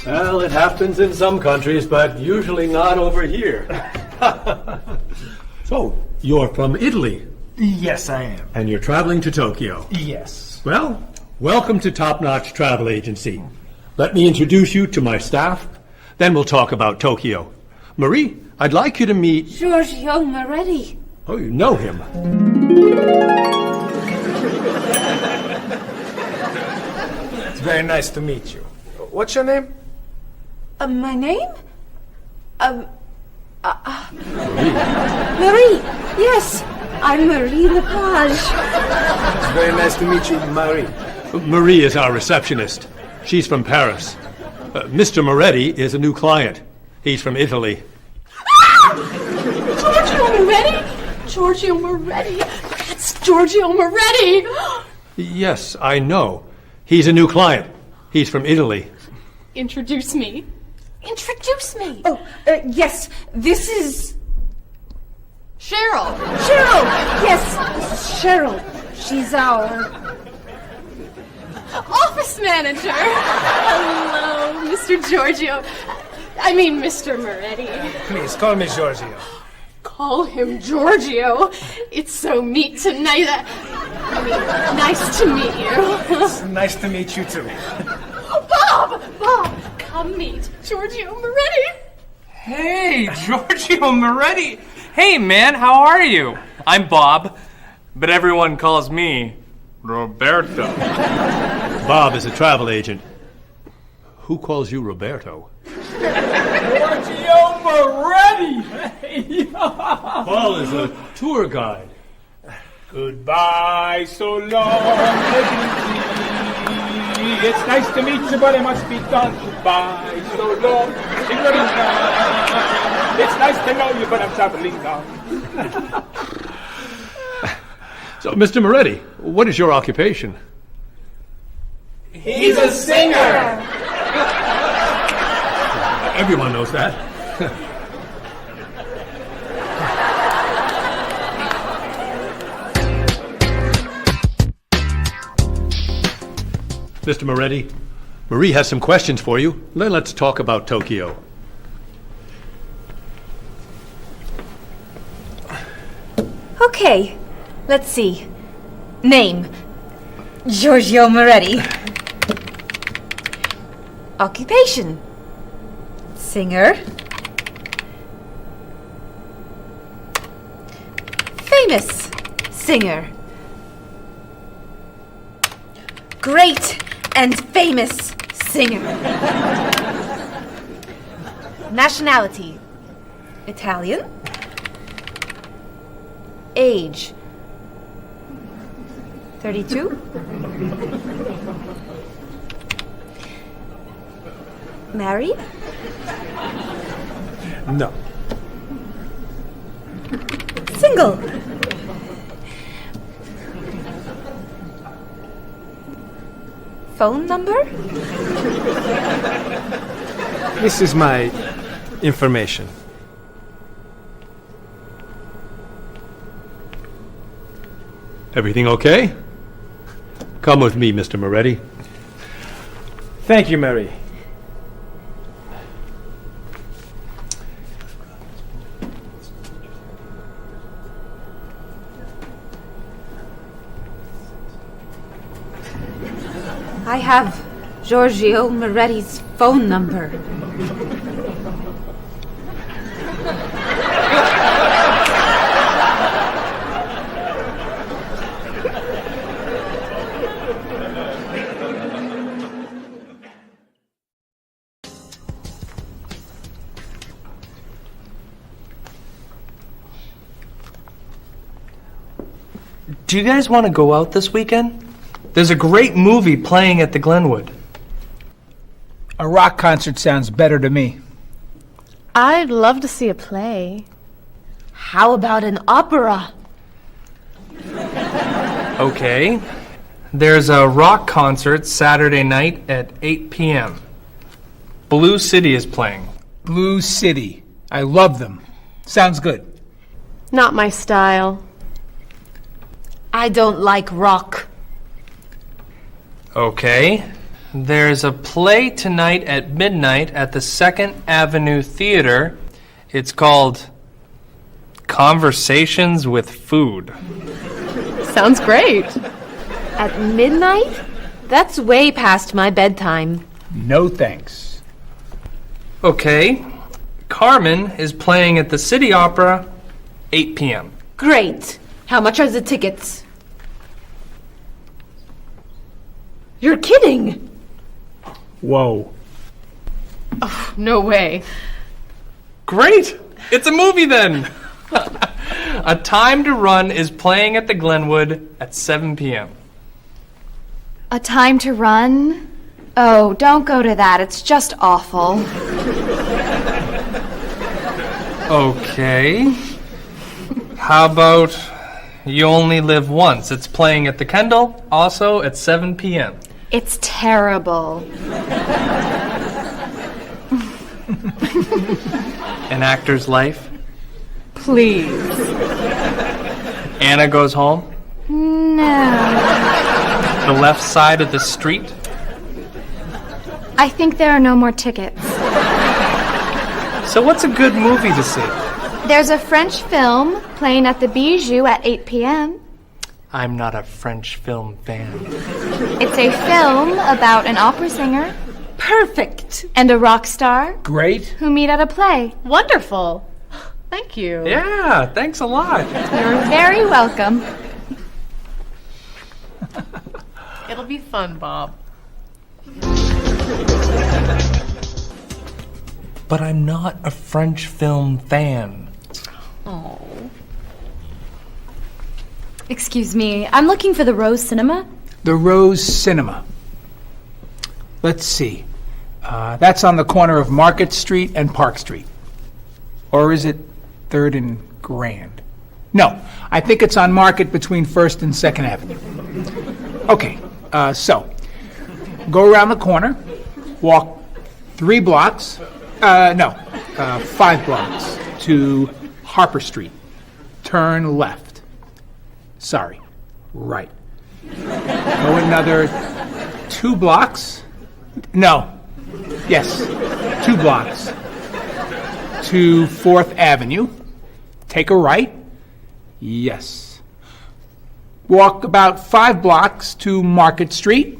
Well, it happens in some countries, but usually not over here. So, you're from Italy, Yes, I am. and you're traveling to Tokyo. Yes. Well, welcome to Top Notch Travel Agency. Let me introduce you to my staff, then we'll talk about Tokyo. Marie, I'd like you to meet... Giorgio Moretti. Oh, you know him. It's very nice to meet you. What's your name? My name? Marie. Yes, I'm Marie Lepage. It's very nice to meet you, Marie. Marie is our receptionist. She's from Paris. Mr. Moretti is a new client. He's from Italy. Giorgio Moretti? Giorgio Moretti. That's Giorgio Moretti. Yes, I know. He's a new client. He's from Italy. Introduce me. Introduce me. Oh, yes, this is... Cheryl. Cheryl. Yes, this is Cheryl. She's our... Office manager. Hello, Mr. Giorgio. I mean, Mr. Moretti. Please, call me Giorgio. Call him Giorgio. It's so neat tonight. Nice to meet you. It's nice to meet you, too. Bob, come meet Giorgio Moretti. Hey, Giorgio Moretti. Hey, man, how are you? I'm Bob, but everyone calls me Roberto. Bob is a travel agent. Who calls you Roberto? Giorgio Moretti! Paul is a tour guide. Goodbye, so long, take it easy. It's nice to meet you, but it must be done. Goodbye, so long, signorina. It's nice to know you, but I'm traveling now. So, Mr. Moretti, what is your occupation? He's a singer. Everyone knows that. Mr. Moretti, Marie has some questions for you. Then let's talk about Tokyo. Okay, let's see. Name, Giorgio Moretti. Occupation, singer. Famous singer. Great and famous singer. Nationality, Italian. Age, 32. Married? No. Single. Phone number? This is my information. Everything okay? Come with me, Mr. Moretti. Thank you, Mary. I have Giorgio Moretti's phone number. Do you guys want to go out this weekend? There's a great movie playing at the Glenwood. A rock concert sounds better to me. I'd love to see a play. How about an opera? Okay. There's a rock concert Saturday night at 8 p.m. Blue City is playing. Blue City. I love them. Sounds good. Not my style. I don't like rock. Okay. There's a play tonight at midnight at the 2nd Avenue Theater. It's called Conversations with Food. Sounds great. At midnight? That's way past my bedtime. No thanks. Okay. Carmen is playing at the City Opera, 8 p.m. Great. How much are the tickets? You're kidding. Whoa. No way. Great! It's a movie then! A Time to Run is playing at the Glenwood at 7 p.m. A Time to Run? Oh, don't go to that. It's just awful. Okay. How about You Only Live Once? It's playing at the Kendall, also at 7 p.m. It's terrible. An Actor's Life. Please. Anna Goes Home. No. The Left Side of the Street. I think there are no more tickets. So what's a good movie to see? There's a French film playing at the Bijou at 8 p.m. I'm not a French film fan. It's a film about an opera singer Perfect. and a rock star Great. who meet at a play. Wonderful. Thank you. Yeah, thanks a lot. You're very welcome. It'll be fun, Bob. But I'm not a French film fan. Oh. Excuse me, I'm looking for the Rose Cinema. The Rose Cinema. Let's see. That's on the corner of Market Street and Park Street. Or is it 3rd and Grand? No, I think it's on Market between 1st and 2nd Avenue. Okay, so go around the corner, walk 3 blocks, 5 blocks to Harper Street. Turn left. Sorry, right. Go another 2 blocks. No. Yes, 2 blocks to 4th Avenue. Take a right. Yes. Walk about 5 blocks to Market Street.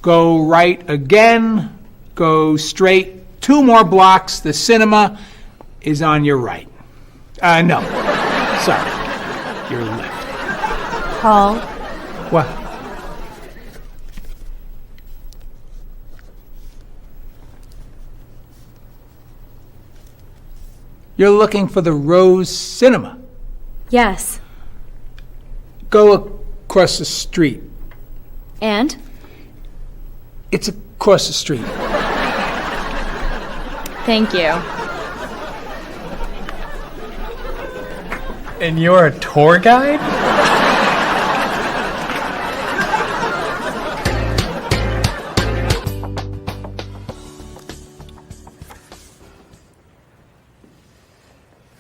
Go right again. Go straight 2 more blocks. The cinema is on your right. No. Sorry. Your left. Paul, What? You're looking for the Rose Cinema. yes. Go across the street. And? It's across the street. Thank you. And you're a tour guide?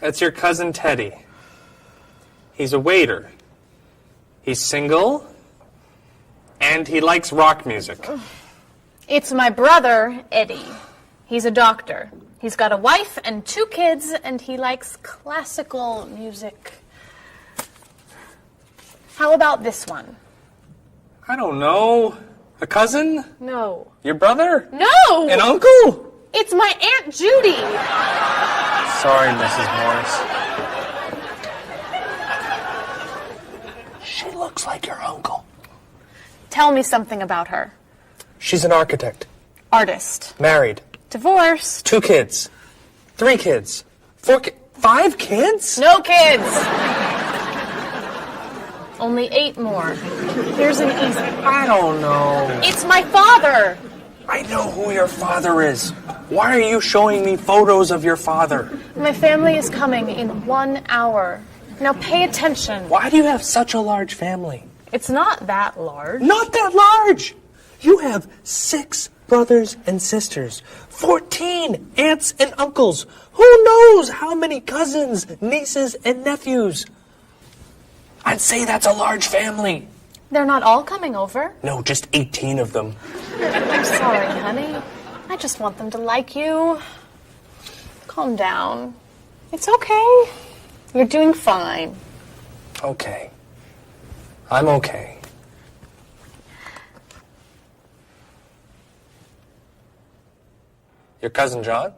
That's your cousin Teddy. He's a waiter. He's single. And he likes rock music. It's my brother, Eddie. He's a doctor. He's got a wife and 2 kids, and he likes classical music. How about this one? I don't know. A cousin? No. Your brother? No! An uncle? It's my Aunt Judy. Sorry, Mrs. Morris. She looks like your uncle. Tell me something about her. She's an architect. Artist. Married. Divorced. 2 kids. 3 kids. 4 kids. 5 kids? No kids. Only 8 more. Here's an easy. I don't know. It's my father. I know who your father is. Why are you showing me photos of your father? My family is coming in 1 hour. Now pay attention. Why do you have such a large family? It's not that large. Not that large! You have 6 brothers and sisters, 14 aunts and uncles. Who knows how many cousins, nieces, and nephews? I'd say that's a large family. They're not all coming over. No, just 18 of them. I'm sorry, honey. I just want them to like you. Calm down. It's okay. You're doing fine. Okay. I'm okay. Your cousin John?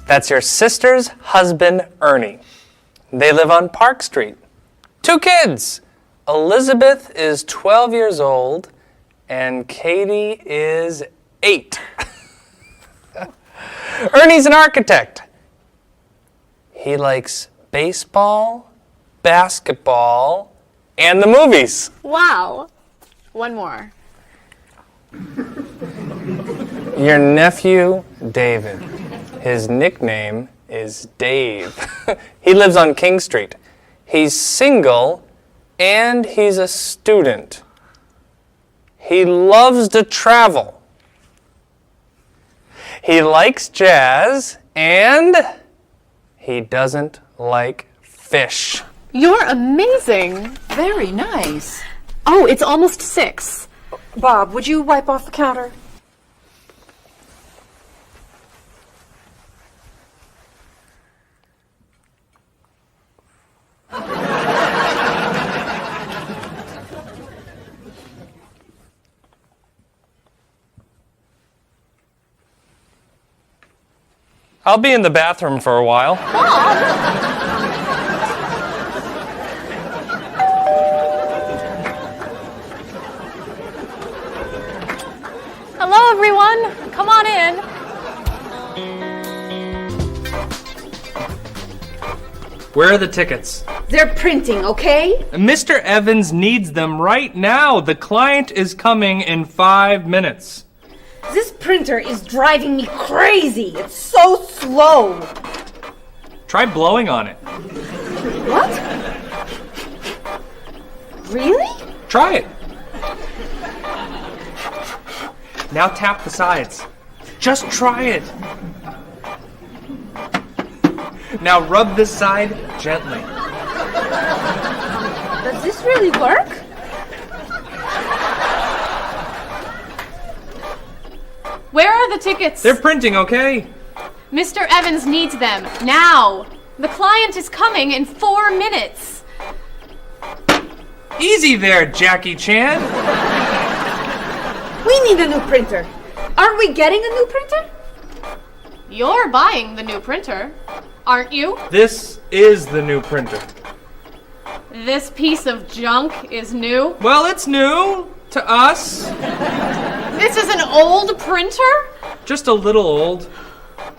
That's your sister's husband, Ernie. They live on Park Street. 2 kids. Elizabeth is 12 years old, and Katie is 8. Ernie's an architect. He likes baseball, basketball, and the movies. Wow. One more. Your nephew, David. His nickname is Dave. He lives on King Street. He's single, and he's a student. He loves to travel. He likes jazz, and he doesn't like fish. You're amazing. Very nice. Oh, it's almost 6. Bob, would you wipe off the counter? I'll be in the bathroom for a while. Hello, everyone. Come on in. Where are the tickets? They're printing, okay? Mr. Evans needs them right now. The client is coming in 5 minutes. This printer is driving me crazy. It's so slow. Try blowing on it. What? Really? Try it. Now tap the sides. Just try it. Now rub this side gently. Does this really work? Where are the tickets? They're printing, okay? Mr. Evans needs them now. The client is coming in 4 minutes. Easy there, Jackie Chan. We need a new printer. Are we getting a new printer? You're buying the new printer, aren't you? This is the new printer. This piece of junk is new. Well, it's new to us. This is an old printer? Just a little old.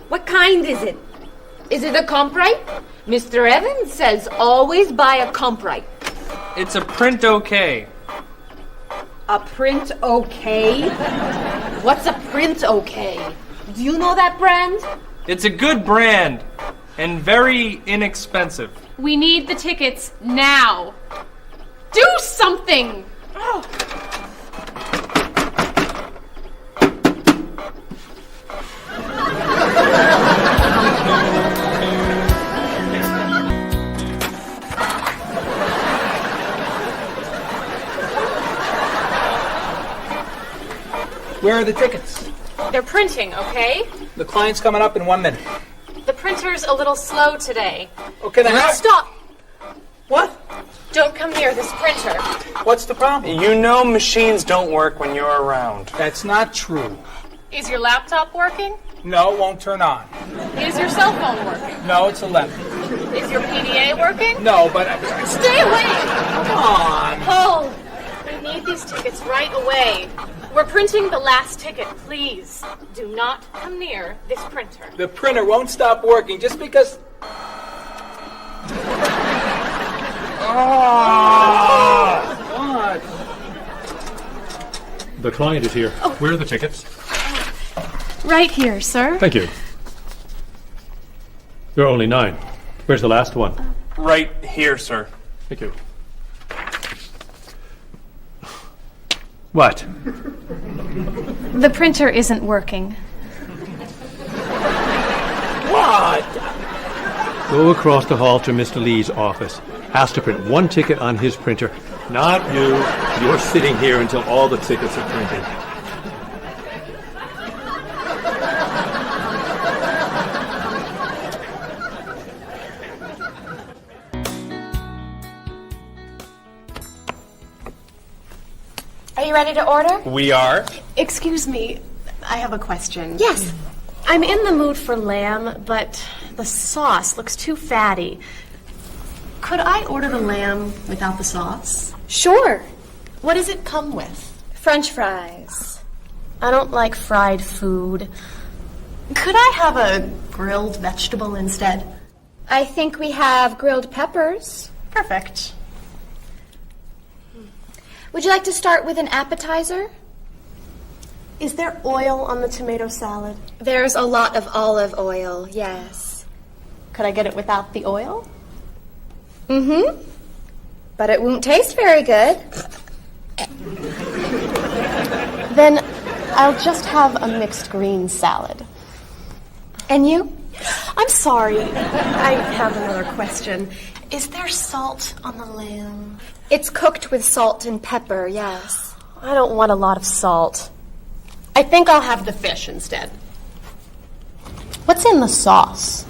What kind is it? Is it a Comprite? Mr. Evans says always buy a Comprite. It's a print okay. A print okay? What's a print okay? Do you know that brand? It's a good brand and very inexpensive. We need the tickets now. Do something! Where are the tickets? They're printing, okay? The client's coming up in 1 minute. The printer's a little slow today. Okay, then Stop! What? Don't come near this printer. What's the problem? You know machines don't work when you're around. That's not true. Is your laptop working? No, it won't turn on. Is your cell phone working? No, it's 11. Is your PDA working? No, but... Stay away! Come on. Paul, we need these tickets right away. We're printing the last ticket, please. Do not come near this printer. The printer won't stop working just because... What? The client is here. Where are the tickets? Right here, sir. Thank you. There are only 9. Where's the last one? Right here, sir. Thank you. What? The printer isn't working. God! Go across the hall to Mr. Lee's office. Has to print one ticket on his printer. Not you. You're sitting here until all the tickets are printed. Are you ready to order? We are. Excuse me, I have a question. Yes. I'm in the mood for lamb, but the sauce looks too fatty. Could I order the lamb without the sauce? Sure. What does it come with? French fries. I don't like fried food. Could I have a grilled vegetable instead? I think we have grilled peppers. Perfect. Would you like to start with an appetizer? Is there oil on the tomato salad? There's a lot of olive oil, yes. Could I get it without the oil? Mm-hmm. But it won't taste very good. Then I'll just have a mixed green salad. And you? I'm sorry. I have another question. Is there salt on the lamb? It's cooked with salt and pepper, yes. I don't want a lot of salt. I think I'll have the fish instead. What's in the sauce?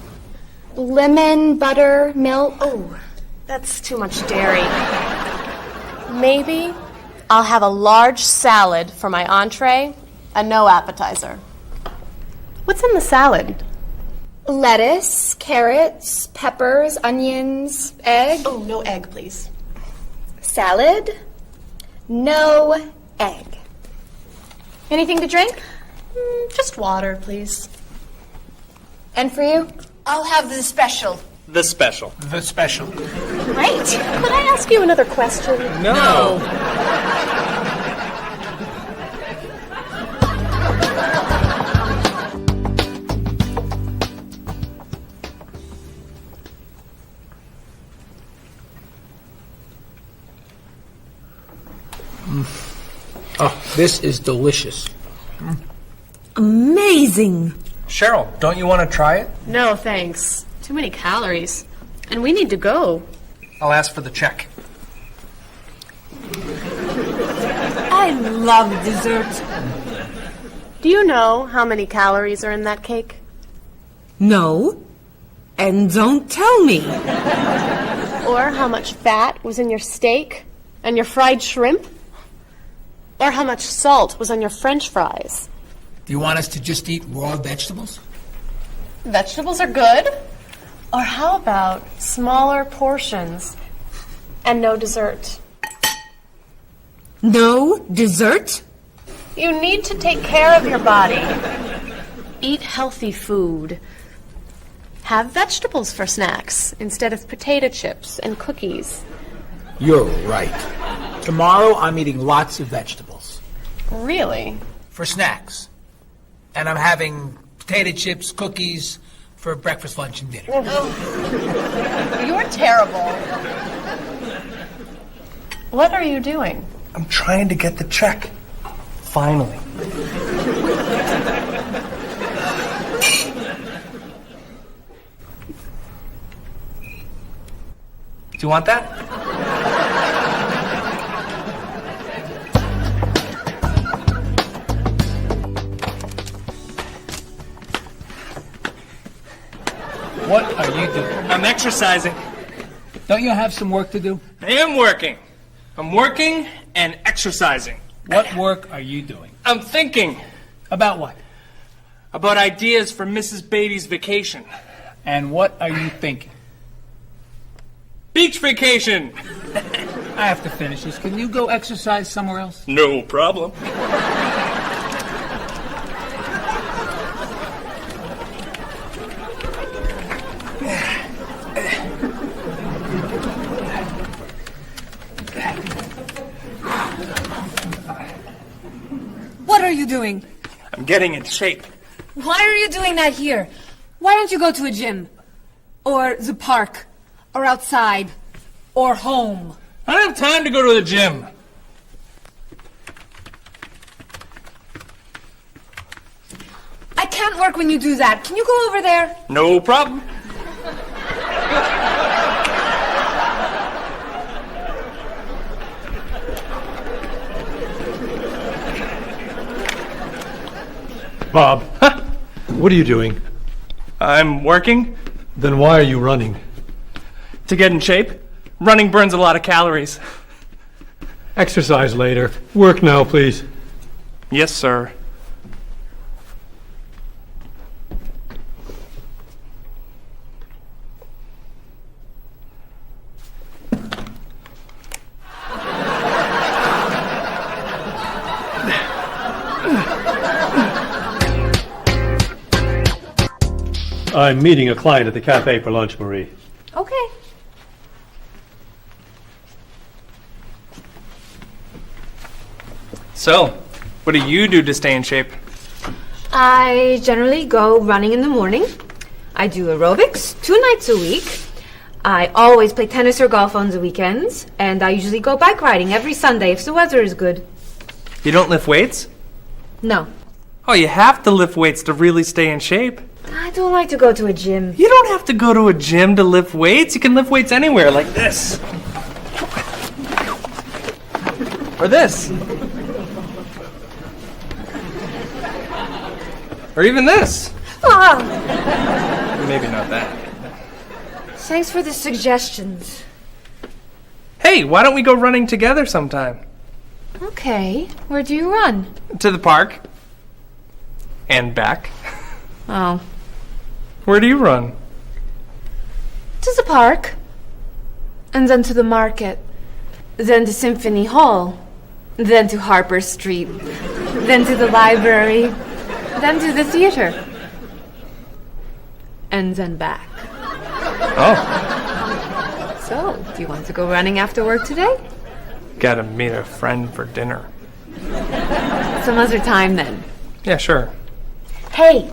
Lemon, butter, milk. Oh, that's too much dairy. Maybe I'll have a large salad for my entree and no appetizer. What's in the salad? Lettuce, carrots, peppers, onions, egg. Oh, no egg, please. Salad, no egg. Anything to drink? Just water, please. And for you? I'll have the special. The special. The special. Great. Could I ask you another question? No. Oh, this is delicious. Amazing. Cheryl, don't you want to try it? No, thanks. Too many calories. And we need to go. I'll ask for the check. I love dessert. Do you know how many calories are in that cake? No. And don't tell me. Or how much fat was in your steak and your fried shrimp? Or how much salt was on your French fries? Do you want us to just eat raw vegetables? Vegetables are good. Or how about smaller portions and no dessert? No dessert? You need to take care of your body. Eat healthy food. Have vegetables for snacks instead of potato chips and cookies. You're right. Tomorrow I'm eating lots of vegetables. Really? For snacks. And I'm having potato chips, cookies for breakfast, lunch, and dinner. You're terrible. What are you doing? I'm trying to get the check. Finally. Do you want that? What are you doing? I'm exercising. Don't you have some work to do? I am working. I'm working and exercising. What work are you doing? I'm thinking About what? about ideas for Mrs. Beatty's vacation. And what are you thinking? Beach vacation! I have to finish this. Can you go exercise somewhere else? No problem. What are you doing? I'm getting in shape. Why are you doing that here? Why don't you go to a gym? Or the park? Or outside? Or home? I don't have time to go to the gym. I can't can't work when you do that. Can you go over there? No problem. Bob, what are you doing? I'm working Then why are you running? to get in shape. Running burns a lot of calories. Exercise later. Work now, please. Yes, sir. I'm meeting a client at the cafe for lunch, Marie. Okay. So, what do you do to stay in shape? I generally go running in the morning. I do aerobics 2 nights a week. I always play tennis or golf on the weekends. And I usually go bike riding every Sunday if the weather is good. You don't lift weights? No. Oh, you have to lift weights to really stay in shape. I don't like to go to a gym. You don't have to go to a gym to lift weights. You can lift weights anywhere, like this. Or this. Or even this. Ah, Maybe not that. thanks for the suggestions. Hey, why don't we go running together sometime? Okay. Where do you run? To the park. And back. Oh. Where do you run? To the park. And then to the market. Then to Symphony Hall. Then to Harper Street. Then to the library. Then to the theater. And then back. Oh, So, do you want to go running after work today? gotta meet a friend for dinner. Some other time then. Yeah, sure. Hey,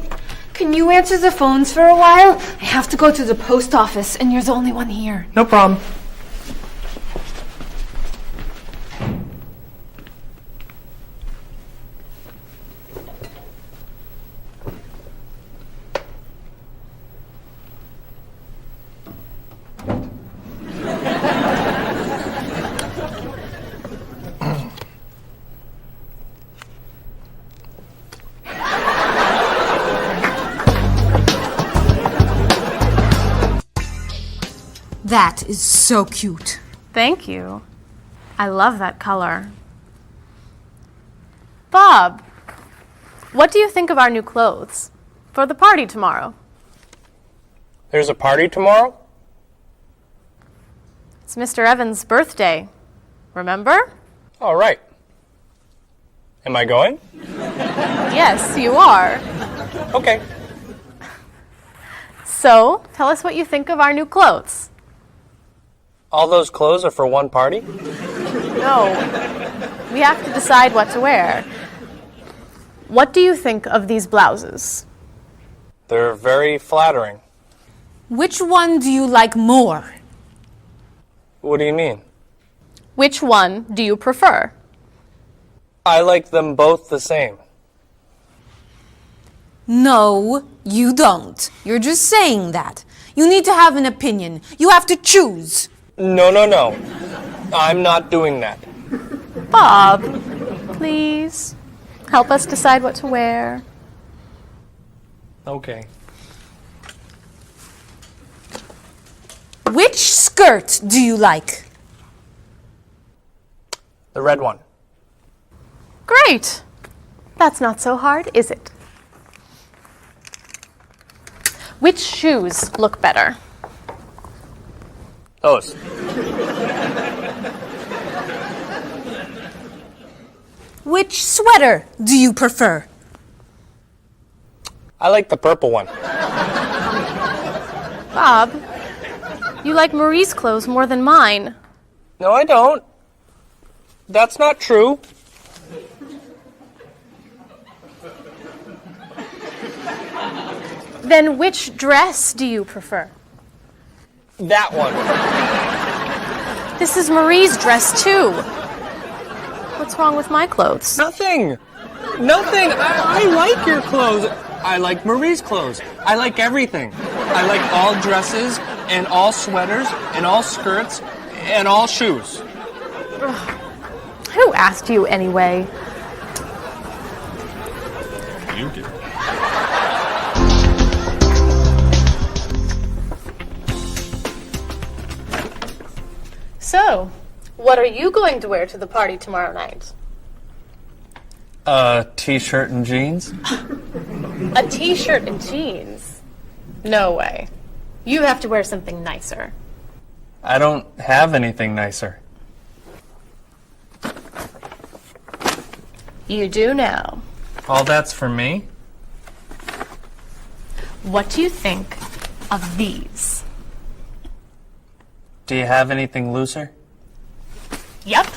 can you answer the phones for a while? I have to go to the post office and you're the only one here. No problem. That is so cute. Thank you. I love that color. Bob, what do you think of our new clothes for the party tomorrow? There's a party tomorrow? It's Mr. Evans' birthday. Remember? All right. Am I going? Yes, you are. Okay. So, tell us what you think of our new clothes. All those clothes are for one party? No, we have to decide what to wear. What do you think of these blouses? They're very flattering. Which one do you like more? What do you mean? Which one do you prefer? I like them both the same. No, you don't. You're just saying that. You need to have an opinion. You have to choose. No, no, no. I'm not doing that. Bob, please help us decide what to wear. Okay. Which skirt do you like? The red one. Great. That's not so hard, is it? Which shoes look better? Those. Which sweater do you prefer? I like the purple one. Bob, you like Marie's clothes more than mine. No, I don't. That's not true. Then which dress do you prefer? That one. This is Marie's dress, too. What's wrong with my clothes? Nothing. Nothing. I like your clothes. I like Marie's clothes. I like everything. I like all dresses and all sweaters and all skirts and all shoes. Who asked you anyway? You did. So, what are you going to wear to the party tomorrow night? A t-shirt and jeans? A t-shirt and jeans? No way. You have to wear something nicer. I don't have anything nicer. You do now. All that's for me? What do you think of these? Do you have anything looser? Yep.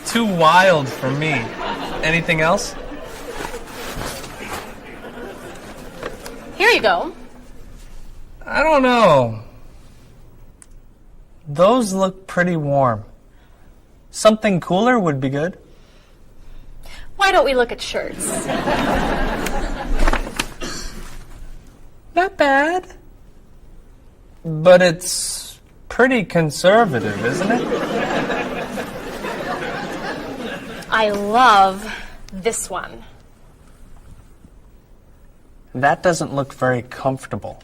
Too wild for me. Anything else? Here you go. I don't know. Those look pretty warm. Something cooler would be good. Why don't we look at shirts? Not bad. But it's pretty conservative, isn't it? I love this one. That doesn't look very comfortable.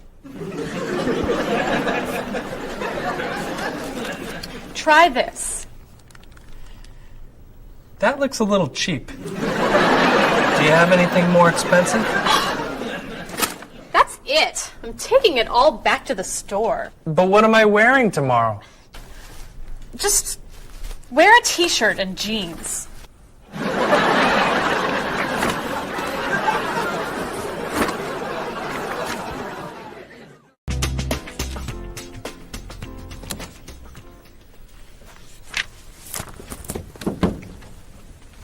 Try this. That looks a little cheap. Do you have anything more expensive? That's it. I'm taking it all back to the store. But what am I wearing tomorrow? Just wear a t-shirt and jeans.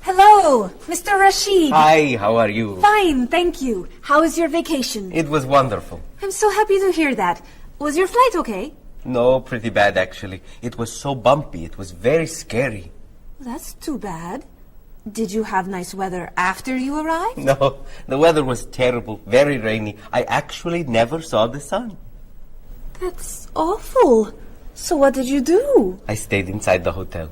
Hello, Mr. Rashid. Hi, how are you? Fine, thank you. How was your vacation? It was wonderful. I'm so happy to hear that. Was your flight okay? No, pretty bad actually. It was so bumpy. It was very scary. That's too bad. Did you have nice weather after you arrived? No, the weather was terrible, very rainy. I actually never saw the sun. That's awful. So what did you do? I stayed inside the hotel.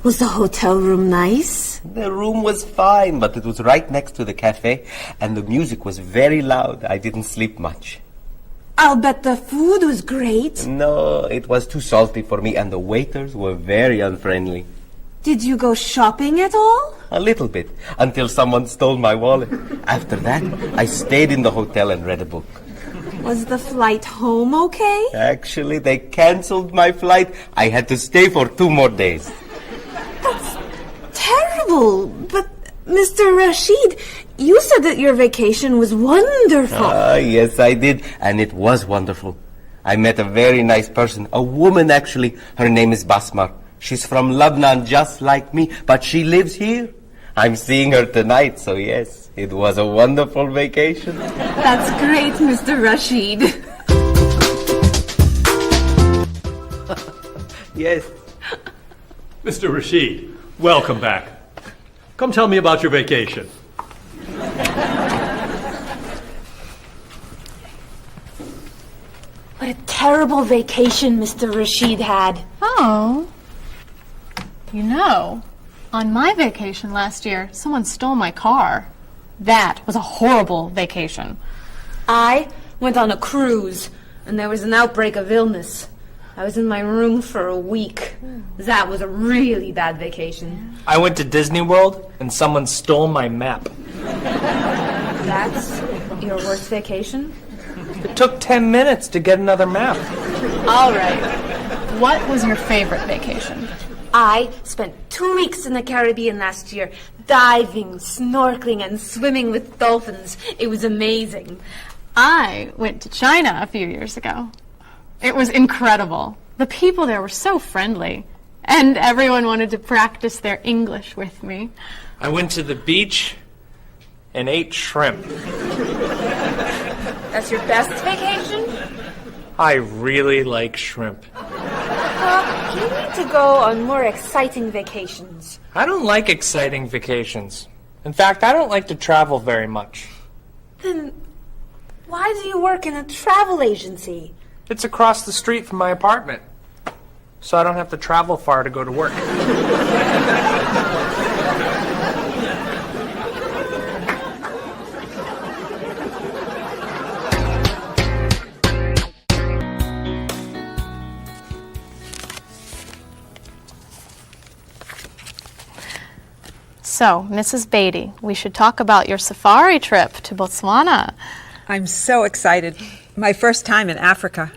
Was the hotel room nice? The room was fine, but it was right next to the cafe, and the music was very loud. I didn't sleep much. I'll bet the food was great. No, it was too salty for me, and the waiters were very unfriendly. Did you go shopping at all? A little bit, until someone stole my wallet. After that, I stayed in the hotel and read a book. Was the flight home okay? Actually, they canceled my flight. I had to stay for 2 more days. That's terrible. But, Mr. Rashid, you said that your vacation was wonderful. Yes, I did. And it was wonderful. I met a very nice person. A woman, actually. Her name is Basmar. She's from Lebanon, just like me. But she lives here. I'm seeing her tonight, so yes. It was a wonderful vacation. That's great, Mr. Rashid. Yes. Mr. Rashid, welcome back. Come tell me about your vacation. What a terrible vacation Mr. Rashid had. Oh. You know, on my vacation last year, someone stole my car. That was a horrible vacation. I went on a cruise, and there was an outbreak of illness. I was in my room for a week. That was a really bad vacation. I went to Disney World and someone stole my map. That's your worst vacation? It took 10 minutes to get another map. All right. What was your favorite vacation? I spent 2 weeks in the Caribbean last year, diving, snorkeling, and swimming with dolphins. It was amazing. I went to China a few years ago. It was incredible. The people there were so friendly, and everyone wanted to practice their English with me. I went to the beach and ate shrimp. That's your best vacation? I really like shrimp. You need to go on more exciting vacations. I don't like exciting vacations. In fact, I don't like to travel very much. Then why do you work in a travel agency? It's across the street from my apartment, so I don't have to travel far to go to work. So, Mrs. Beatty, we should talk about your safari trip to Botswana. I'm so excited. My first time in Africa.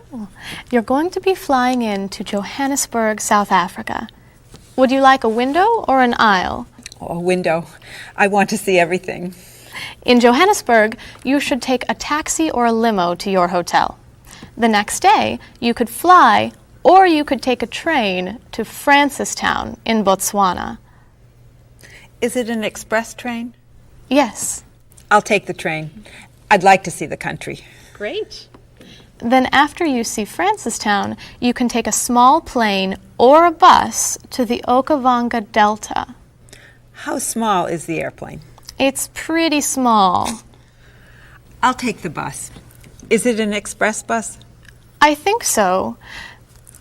You're going to be flying in to Johannesburg, South Africa. Would you like a window or an aisle? Oh, a window. I want to see everything. In Johannesburg, you should take a taxi or a limo to your hotel. The next day, you could fly or you could take a train to Francistown in Botswana. Is it an express train? Yes. I'll take the train. I'd like to see the country. Great. Then after you see Francistown, you can take a small plane or a bus to the Okavango Delta. How small is the airplane? It's pretty small. I'll take the bus. Is it an express bus? I think so.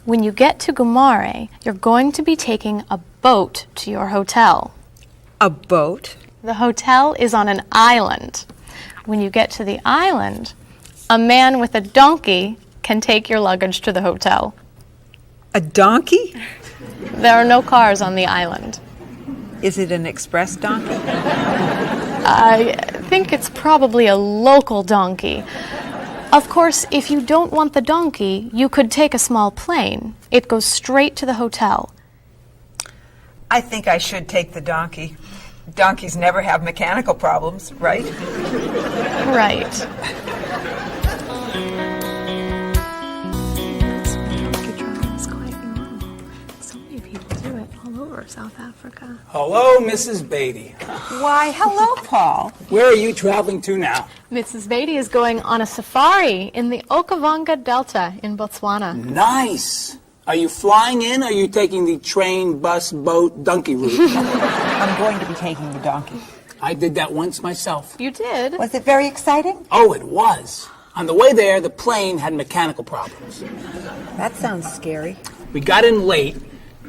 When you get to Gumare, you're going to be taking a boat to your hotel. A boat? The hotel is on an island. When you get to the island, a man with a donkey can take your luggage to the hotel. A donkey? There are no cars on the island. Is it an express donkey? I think it's probably a local donkey. Of course, if you don't want the donkey, you could take a small plane. It goes straight to the hotel. I think I should take the donkey. Donkeys never have mechanical problems, right? Right. So many people do it all over South Africa. Hello, Mrs. Beatty. Why, hello, Paul. Where are you traveling to now? Mrs. Beatty is going on a safari in the Okavango Delta in Botswana. Nice. Are you flying in or are you taking the train, bus, boat, donkey route? I'm going to be taking the donkey. I did that once myself. You did? Was it very exciting? Oh, it was. On the way there, the plane had mechanical problems. That sounds scary. We got in late,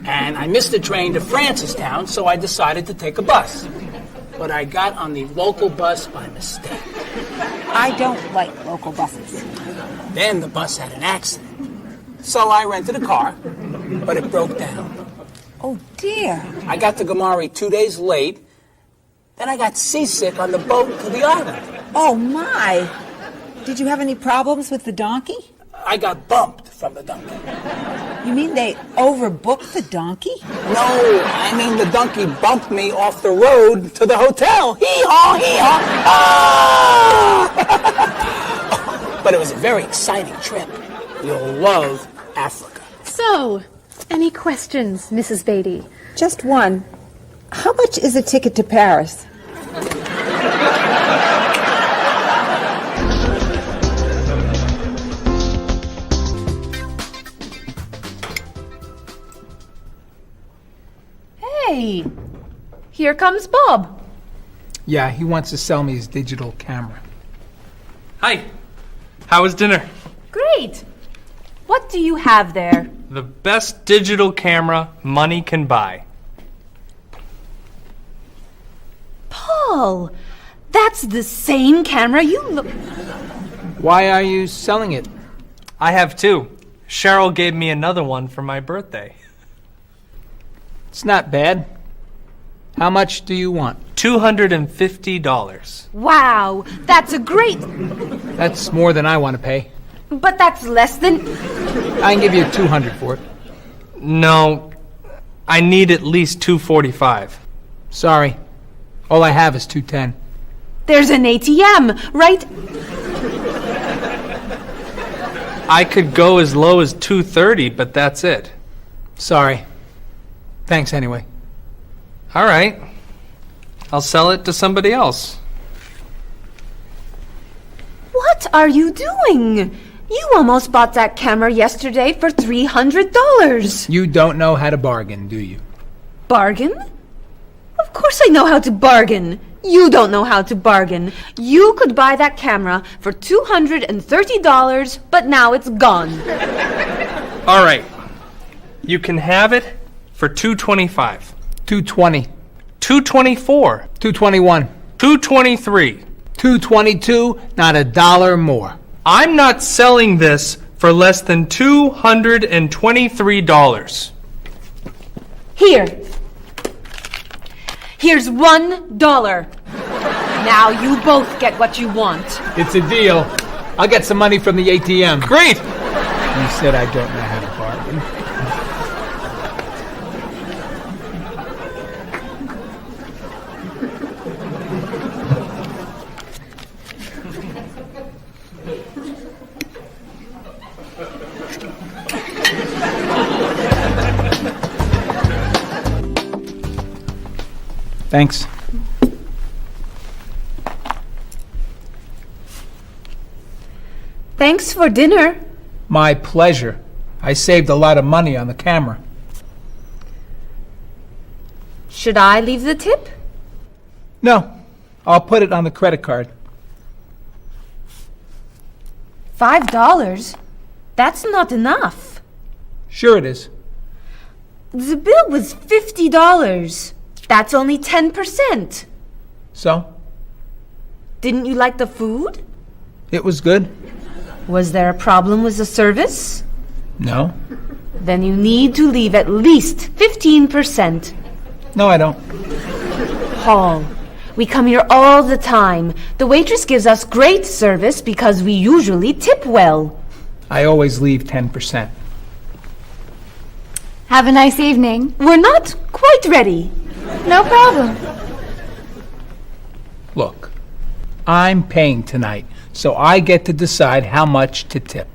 and I missed the train to Francistown, so I decided to take a bus. But I got on the local bus by mistake. I don't like local buses. Then the bus had an accident. So I rented a car, but it broke down. Oh, dear. I got to Gumare 2 days late. Then I got seasick on the boat to the island. Oh, my. Did you have any problems with the donkey? I got bumped from the donkey. You mean they overbooked the donkey? No, I mean the donkey bumped me off the road to the hotel. Hee-haw, hee-haw. Ah! But it was a very exciting trip. You'll love Africa. So, any questions, Mrs. Beatty? Just one. How much is a ticket to Paris? Hey, here comes Bob. Yeah, he wants to sell me his digital camera. Hi. How was dinner? Great. What do you have there? The best digital camera money can buy. Paul, that's the same camera you look. Why are you selling it? I have two. Cheryl gave me another one for my birthday. It's not bad. How much do you want? $250. Wow, that's a great. That's more than I want to pay. But that's less than. I can give you $200 for it. No, I need at least $245. Sorry. All I have is $210. There's an ATM, right? I could go as low as $230, but that's it. Sorry. Thanks anyway. All right. I'll sell it to somebody else. What are you doing? You almost bought that camera yesterday for $300. You don't know how to bargain, do you? Bargain? Of course I know how to bargain. You don't know how to bargain. You could buy that camera for $230, but now it's gone. All right. You can have it for $225. $220. $224. $221. $223. $222. Not a dollar more. I'm not selling this for less than $223. Here. Here's $1. Now you both get what you want. It's a deal. I'll get some money from the ATM. Great. You said I don't know how to bargain. Thanks. Thanks for dinner. My pleasure. I saved a lot of money on the camera. Should I leave the tip? No, I'll put it on the credit card. $5? That's not enough. Sure it is. The bill was $50. That's only 10%. So? Didn't you like the food? It was good. Was there a problem with the service? No. Then you need to leave at least 15%. No, I don't. Paul, we come here all the time. The waitress gives us great service because we usually tip well. I always leave 10%. Have a nice evening. We're not quite ready. No problem. Look, I'm paying tonight, so I get to decide how much to tip.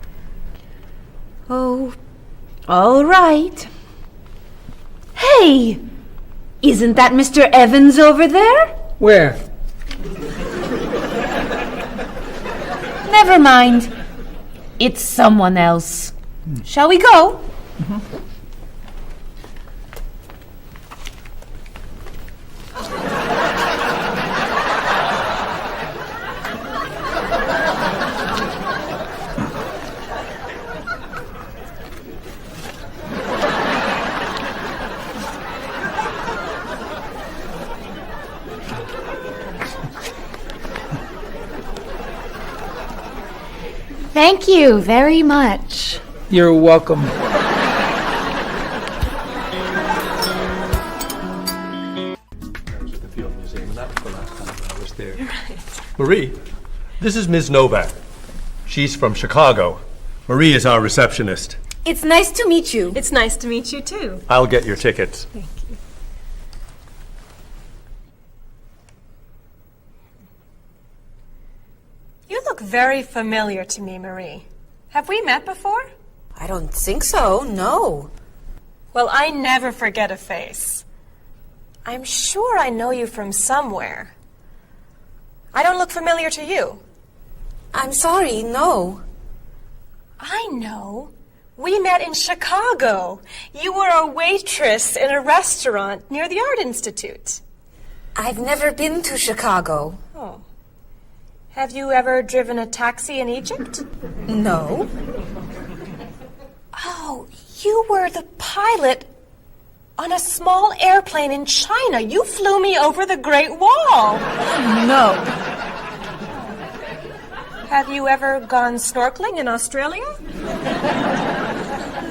Oh, all right. Hey, isn't that Mr. Evans over there? Where? Never mind. It's someone else. Shall we go? Thank you very much. You're welcome. Marie, this is Ms. Novak. She's from Chicago. Marie is our receptionist. It's nice to meet you. It's nice to meet you, too. I'll get your tickets. Thank you. You look very familiar to me, Marie. Have we met before? I don't think so, no. Well, I never forget a face. I'm sure I know you from somewhere. I don't look familiar to you. I'm sorry, no. I know. We met in Chicago. You were a waitress in a restaurant near the Art Institute. I've never been to Chicago. Oh. Have you ever driven a taxi in Egypt? No. Oh, you were the pilot on a small airplane in China. You flew me over the Great Wall. No. Have you ever gone snorkeling in Australia?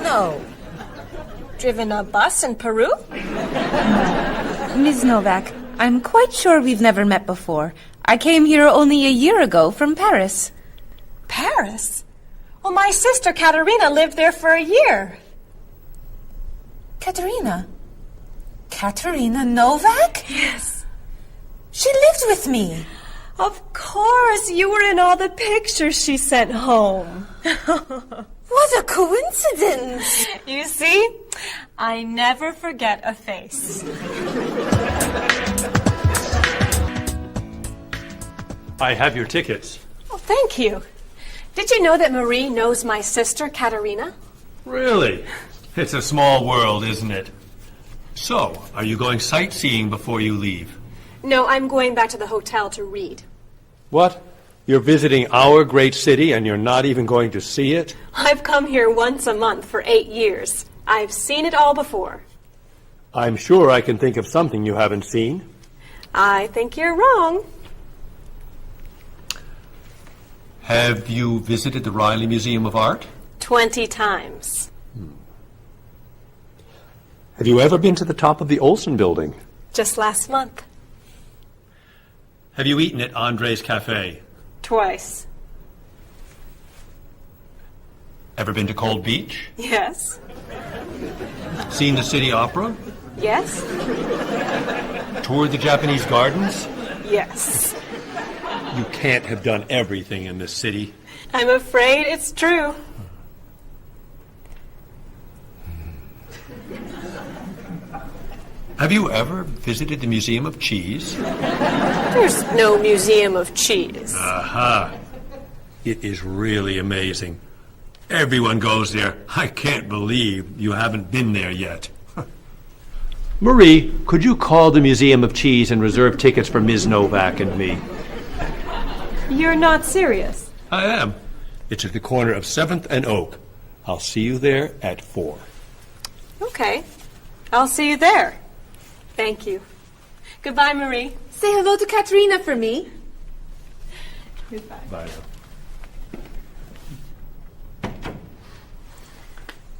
No. Driven a bus in Peru? Ms. Novak, I'm quite sure we've never met before. I came here only a year ago from Paris. Paris? Well, my sister Katerina lived there for a year. Katerina? Katerina Novak? Yes. She lived with me. Of course, you were in all the pictures she sent home. What a coincidence. You see, I never forget a face. I have your tickets. Oh, thank you. Did you know that Marie knows my sister, Katerina? Really? It's a small world, isn't it? So, are you going sightseeing before you leave? No, I'm going back to the hotel to read. What? You're visiting our great city and you're not even going to see it? I've come here once a month for 8 years. I've seen it all before. I'm sure I can think of something you haven't seen. I think you're wrong. Have you visited the Riley Museum of Art? 20 times. Have you ever been to the top of the Olson building? Just last month. Have you eaten at Andre's Cafe? Twice. Ever been to Cold Beach? Yes. Seen the City Opera? Yes. Toured the Japanese gardens? Yes. You can't have done everything in this city. I'm afraid it's true. Have you ever visited the Museum of Cheese? There's no museum of cheese. Aha. It is really amazing. Everyone goes there. I can't believe you haven't been there yet. Marie, could you call the Museum of Cheese and reserve tickets for Ms. Novak and me? You're not serious. I am. It's at the corner of 7th and Oak. I'll see you there at 4. Okay. I'll see you there. Thank you. Goodbye, Marie. Say hello to Katrina for me. Goodbye. Bye.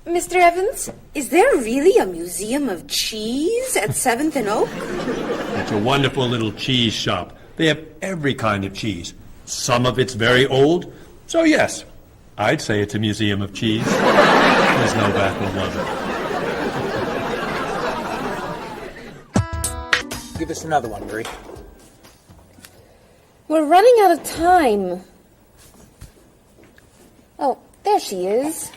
Mr. Evans, is there really a museum of cheese at 7th and Oak? It's a wonderful little cheese shop. They have every kind of cheese. Some of it's very old. So yes, I'd say it's a museum of cheese. Ms. Novak will love it. Give us another one, Marie. We're running out of time. Oh, there she is.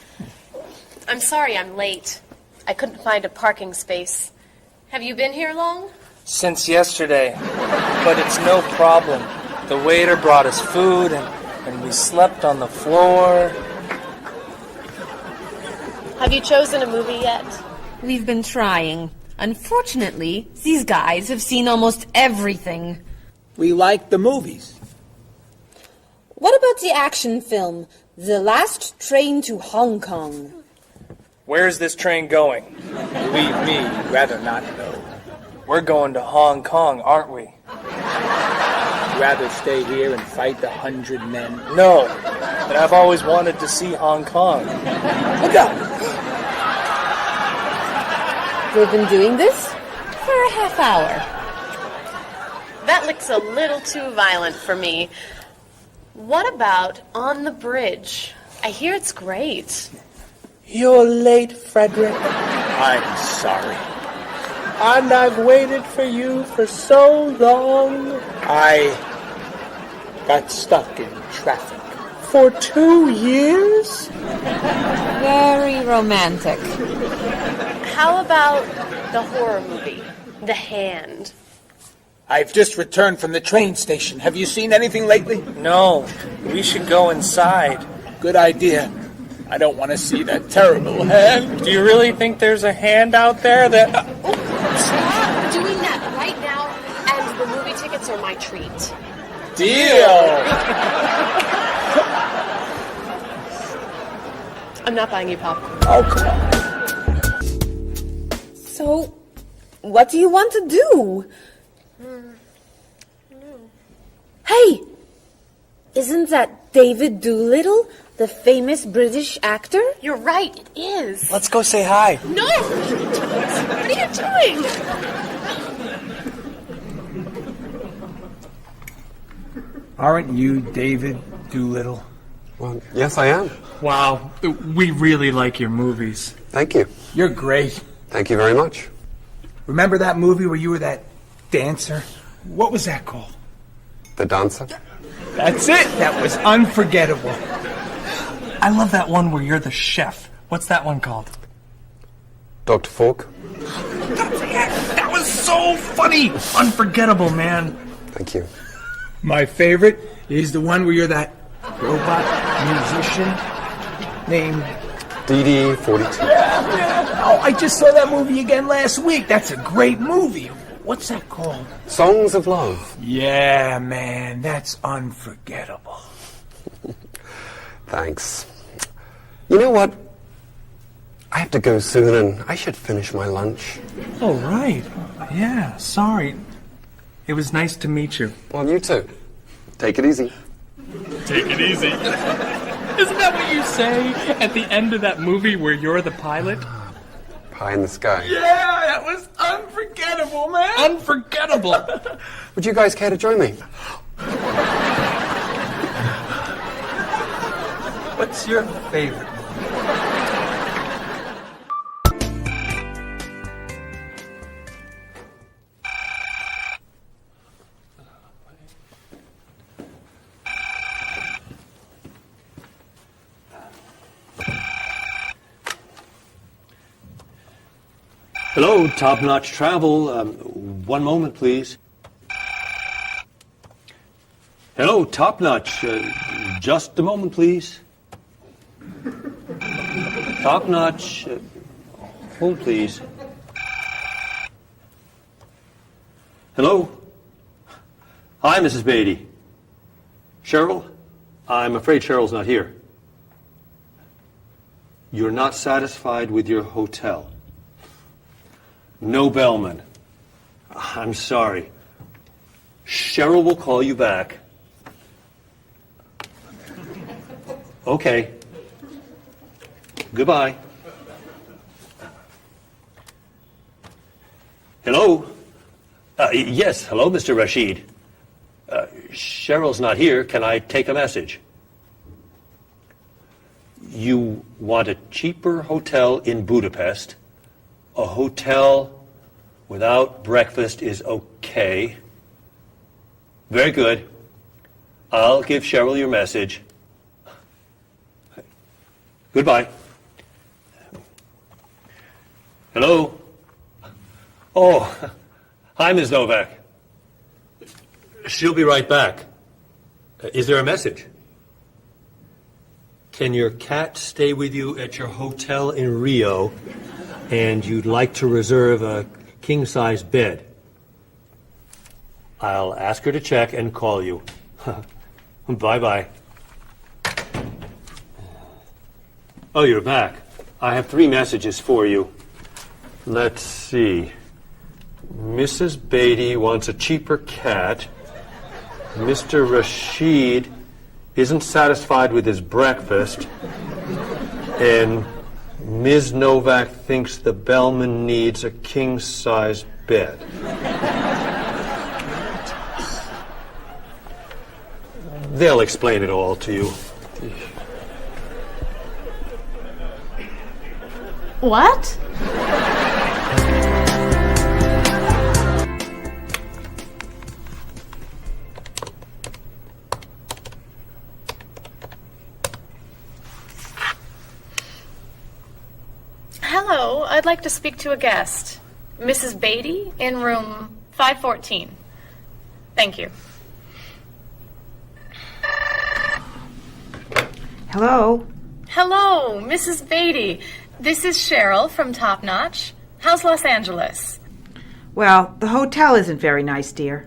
I'm sorry I'm late. I couldn't find a parking space. Have you been here long? Since yesterday. But it's no problem. The waiter brought us food and we slept on the floor. Have you chosen a movie yet? We've been trying. Unfortunately, these guys have seen almost everything. We like the movies. What about the action film, The Last Train to Hong Kong? Where's this train going? Believe me, rather not know. We're going to Hong Kong, aren't we? Rather stay here and fight the 100 men. No, but I've always wanted to see Hong Kong. Look out! We've been doing this for a half hour. That looks a little too violent for me. What about On the Bridge? I hear it's great. You're late, Frederick. I'm sorry. And I've waited for you for so long. I got stuck in traffic. For 2 years? Very romantic. How about the horror movie, The Hand? I've just returned from the train station. Have you seen anything lately? No, we should go inside. Good idea. I don't want to see that terrible hand. Do you really think there's a hand out there that... Stop doing that right now, and the movie tickets are my treat. Deal! I'm not buying you popcorn. Oh, come on. So, what do you want to do? Hey! Isn't that David Doolittle, the famous British actor? You're right, it is. Let's go say hi. No! What are you doing? Aren't you David Doolittle? Well, yes, I am. Wow, we really like your movies. Thank you. You're great. Thank you very much. Remember that movie where you were that dancer? What was that called? The Dancer? That's it. That was unforgettable. I love that one where you're the chef. What's that one called? Dr. Falk? That's it. That was so funny. Unforgettable, man. Thank you. My favorite is the one where you're that robot musician named... DD-42. Oh, I just saw that movie again last week. That's a great movie. What's that called? Songs of Love. Yeah, man, that's unforgettable. Thanks. You know what? I have to go soon, and I should finish my lunch. Oh, right. Yeah, sorry. It was nice to meet you. Well, you too. Take it easy. Take it easy. Isn't that what you say at the end of that movie where you're the pilot? Pie in the sky. Yeah, that was unforgettable, man. Unforgettable. Would you guys care to join me? What's your favorite? Hello, Top Notch Travel. One moment, please. Hello, Top Notch. Just a moment, please. Top Notch. Hold, please. Hello? Hi, Mrs. Beatty. Cheryl? I'm afraid Cheryl's not here. You're not satisfied with your hotel? No bellman. I'm sorry. Cheryl will call you back. Okay. Goodbye. Hello? Yes, hello, Mr. Rashid. Cheryl's not here. Can I take a message? You want a cheaper hotel in Budapest? A hotel without breakfast is okay. Very good. I'll give Cheryl your message. Goodbye. Hello? Oh, hi, Ms. Novak. She'll be right back. Is there a message? Can your cat stay with you at your hotel in Rio, and you'd like to reserve a king-size bed? I'll ask her to check and call you. Bye-bye. Oh, you're back. I have 3 messages for you. Let's see. Mrs. Beatty wants a cheaper cat. Mr. Rashid isn't satisfied with his breakfast. And Ms. Novak thinks the bellman needs a king-size bed. They'll explain it all to you. What? Hello, I'd like to speak to a guest. Mrs. Beatty in room 514. Thank you. Hello? Hello, Mrs. Beatty. This is Cheryl from Top Notch. How's Los Angeles? Well, the hotel isn't very nice, dear.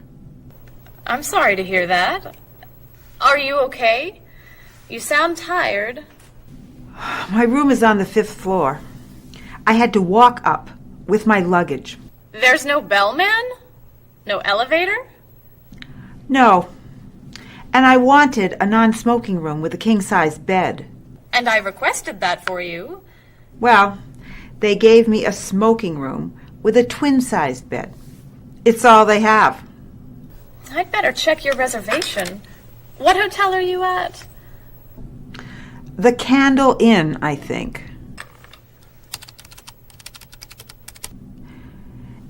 I'm sorry to hear that. Are you okay? You sound tired. My room is on the 5th floor. I had to walk up with my luggage. There's no bellman? No elevator? No. And I wanted a non-smoking room with a king-size bed. And I requested that for you. Well, they gave me a smoking room with a twin-sized bed. It's all they have. I'd better check your reservation. What hotel are you at? The Candle Inn, I think.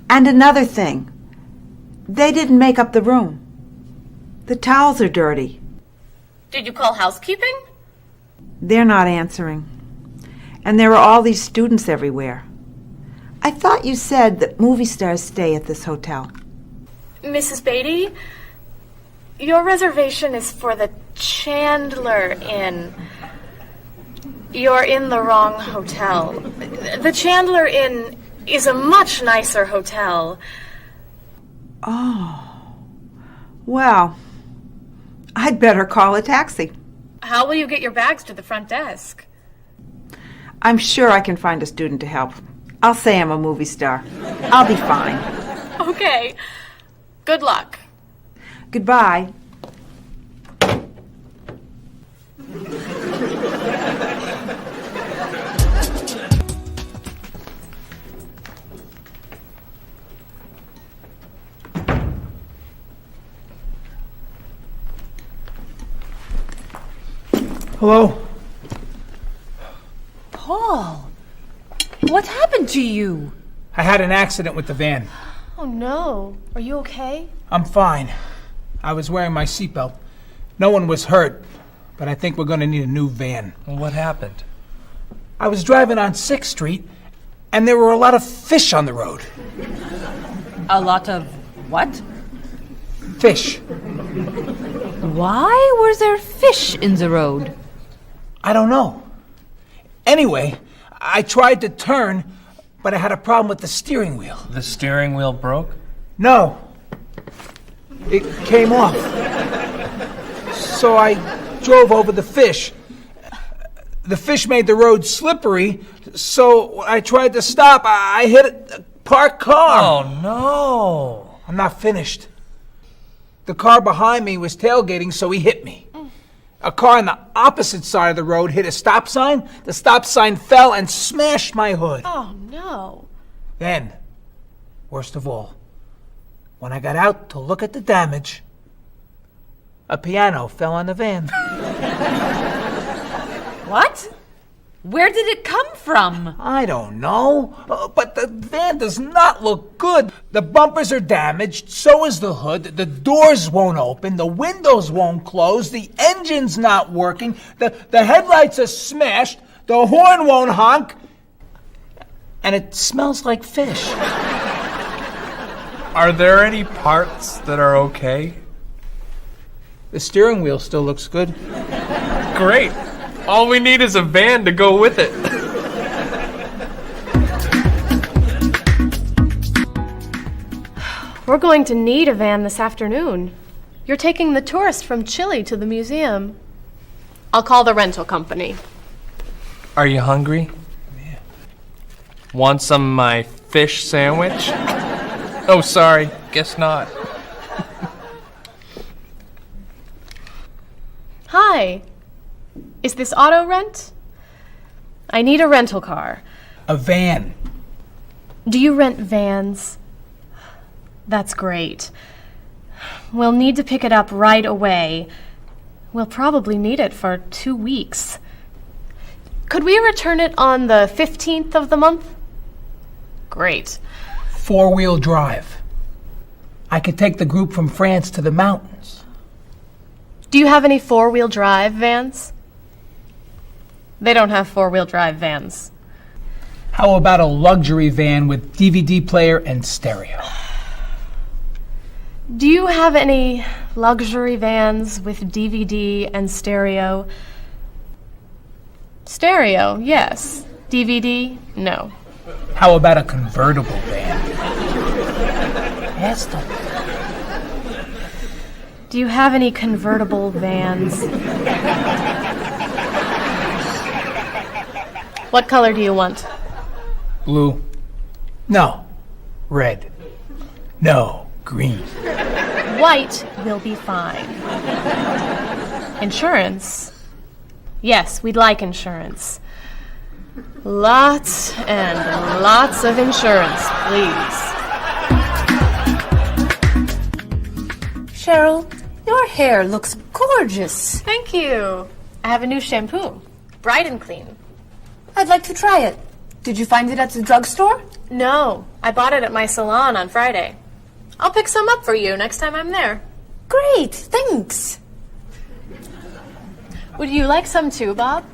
And another thing. They didn't make up the room. The towels are dirty. Did you call housekeeping? They're not answering. And there are all these students everywhere. I thought you said that movie stars stay at this hotel. Mrs. Beatty, your reservation is for the Chandler Inn. You're in the wrong hotel. The Chandler Inn is a much nicer hotel. Oh. Well, I'd better call a taxi. How will you get your bags to the front desk? I'm sure I can find a student to help. I'll say I'm a movie star. I'll be fine. Okay. Good luck. Goodbye. Hello? Paul, what happened to you? I had an accident with the van. Oh no. Are you okay? I'm fine. I was wearing my seatbelt. No one was hurt, but I think we're going to need a new van. What happened? I was driving on 6th Street, and there were a lot of fish on the road. A lot of what? Fish. Why were there fish in the road? I don't know. Anyway, I tried to turn, but I had a problem with the steering wheel. The steering wheel broke? No. It came off. So I drove over the fish. The fish made the road slippery, so when I tried to stop, I hit a parked car. Oh, no. I'm not finished. The car behind me was tailgating, so he hit me. A car on the opposite side of the road hit a stop sign. The stop sign fell and smashed my hood. Oh no. Then, worst of all, when I got out to look at the damage, a piano fell on the van. What? Where did it come from? I don't know, but the van does not look good. The bumpers are damaged, so is the hood, the doors won't open, the windows won't close, the engine's not working, the headlights are smashed, the horn won't honk, and it smells like fish. Are there any parts that are okay? The steering wheel still looks good. Great. All we need is a van to go with it. We're going to need a van this afternoon. You're taking the tourist from Chile to the museum. I'll call the rental company. Are you hungry? Yeah. Want some of my fish sandwich? Oh, sorry. Guess not. Hi. Is this auto rent? I need a rental car. A van. Do you rent vans? That's great. We'll need to pick it up right away. We'll probably need it for 2 weeks. Could we return it on the 15th of the month? Great. 4-wheel drive. I could take the group from France to the mountains. Do you have any 4-wheel drive vans? They don't have 4-wheel drive vans. How about a luxury van with DVD player and stereo? Do you have any luxury vans with DVD and stereo? Stereo, yes. DVD, no. How about a convertible van? Ask them. Do you have any convertible vans? What color do you want? Blue. No. Red. No. Green. White will be fine. Insurance? Yes, we'd like insurance. Lots and lots of insurance, please. Cheryl, your hair looks gorgeous. Thank you. I have a new shampoo. Bright and clean. I'd like to try it. Did you find it at the drugstore? No, I bought it at my salon on Friday. I'll pick some up for you next time I'm there. Great, thanks. Would you like some too, Bob?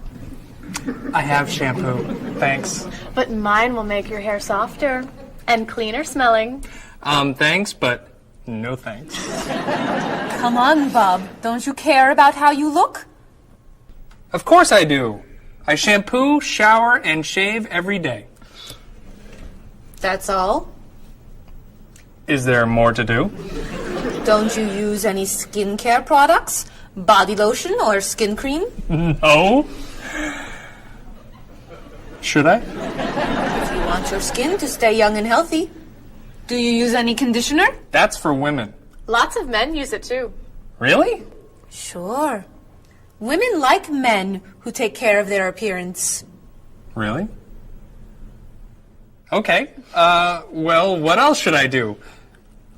I have shampoo. Thanks. But mine will make your hair softer and cleaner smelling. Thanks, but no thanks. Come on, Bob. Don't you care about how you look? Of course I do. I shampoo, shower, and shave every day. That's all? Is there more to do? Don't you use any skincare products? Body lotion or skin cream? No. Should I? If you want your skin to stay young and healthy. Do you use any conditioner? That's for women. Lots of men use it too. Really? Sure. Women like men who take care of their appearance. Really? Okay. Well, what else should I do?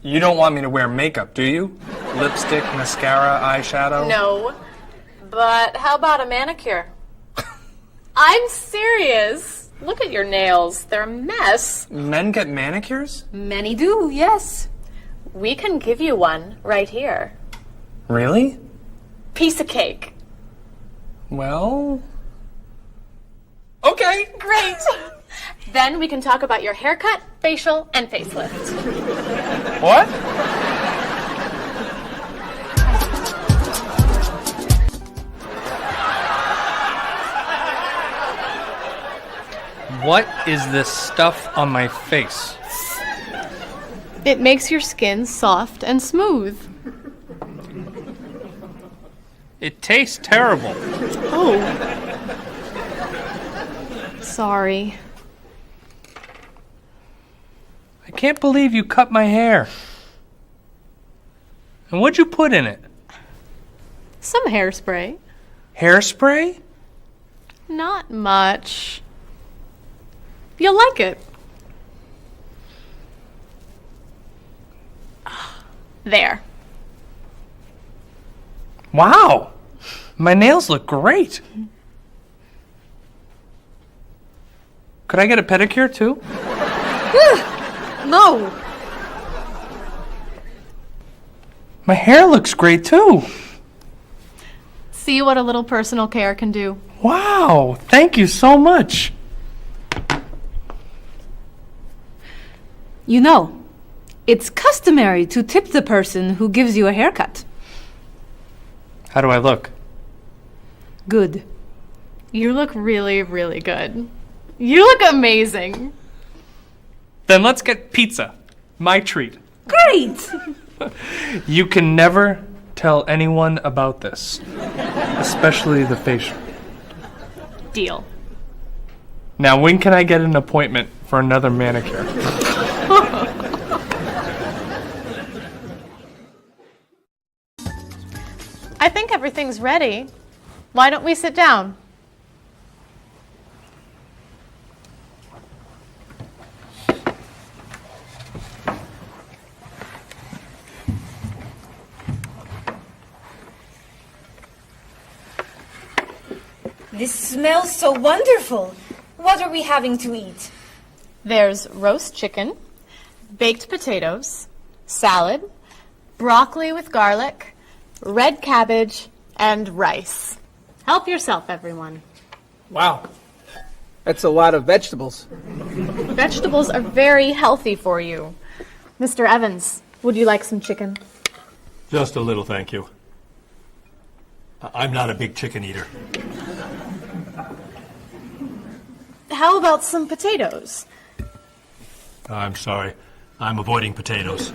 You don't want me to wear makeup, do you? Lipstick, mascara, eyeshadow? No. But how about a manicure? I'm serious. Look at your nails. They're a mess. Men get manicures? Many do, yes. We can give you one right here. Really? Piece of cake. Well... Okay. Great. Then we can talk about your haircut, facial, and facelift. What? What is this stuff on my face? It makes your skin soft and smooth. It tastes terrible. Oh. Sorry. I can't believe you cut my hair. And what'd you put in it? Some hairspray. Hairspray? Not much. You'll like it. There. Wow! My nails look great. Could I get a pedicure too? No. My hair looks great too. See what a little personal care can do. Wow! Thank you so much. You know, it's customary to tip the person who gives you a haircut. How do I look? Good. You look really, really good. You look amazing. Then let's get pizza. My treat. Great! You can never tell anyone about this, especially the facial. Deal. Now, when can I get an appointment for another manicure? I think everything's ready. Why don't we sit down? This smells so wonderful. What are we having to eat? There's roast chicken, baked potatoes, salad, broccoli with garlic, red cabbage, and rice. Help yourself, everyone. Wow. That's a lot of vegetables. Vegetables are very healthy for you. Mr. Evans, would you like some chicken? Just a little, thank you. I'm not a big chicken eater. How about some potatoes? I'm sorry. I'm avoiding potatoes.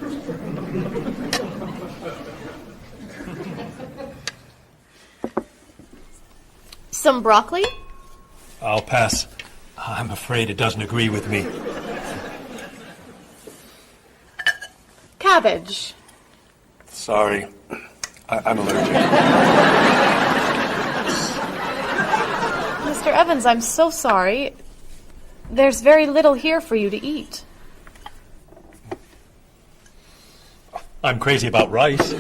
Some broccoli? I'll pass. I'm afraid it doesn't agree with me. Cabbage. Sorry. I'm allergic. Mr. Evans, I'm so sorry. There's very little here for you to eat. I'm crazy about rice.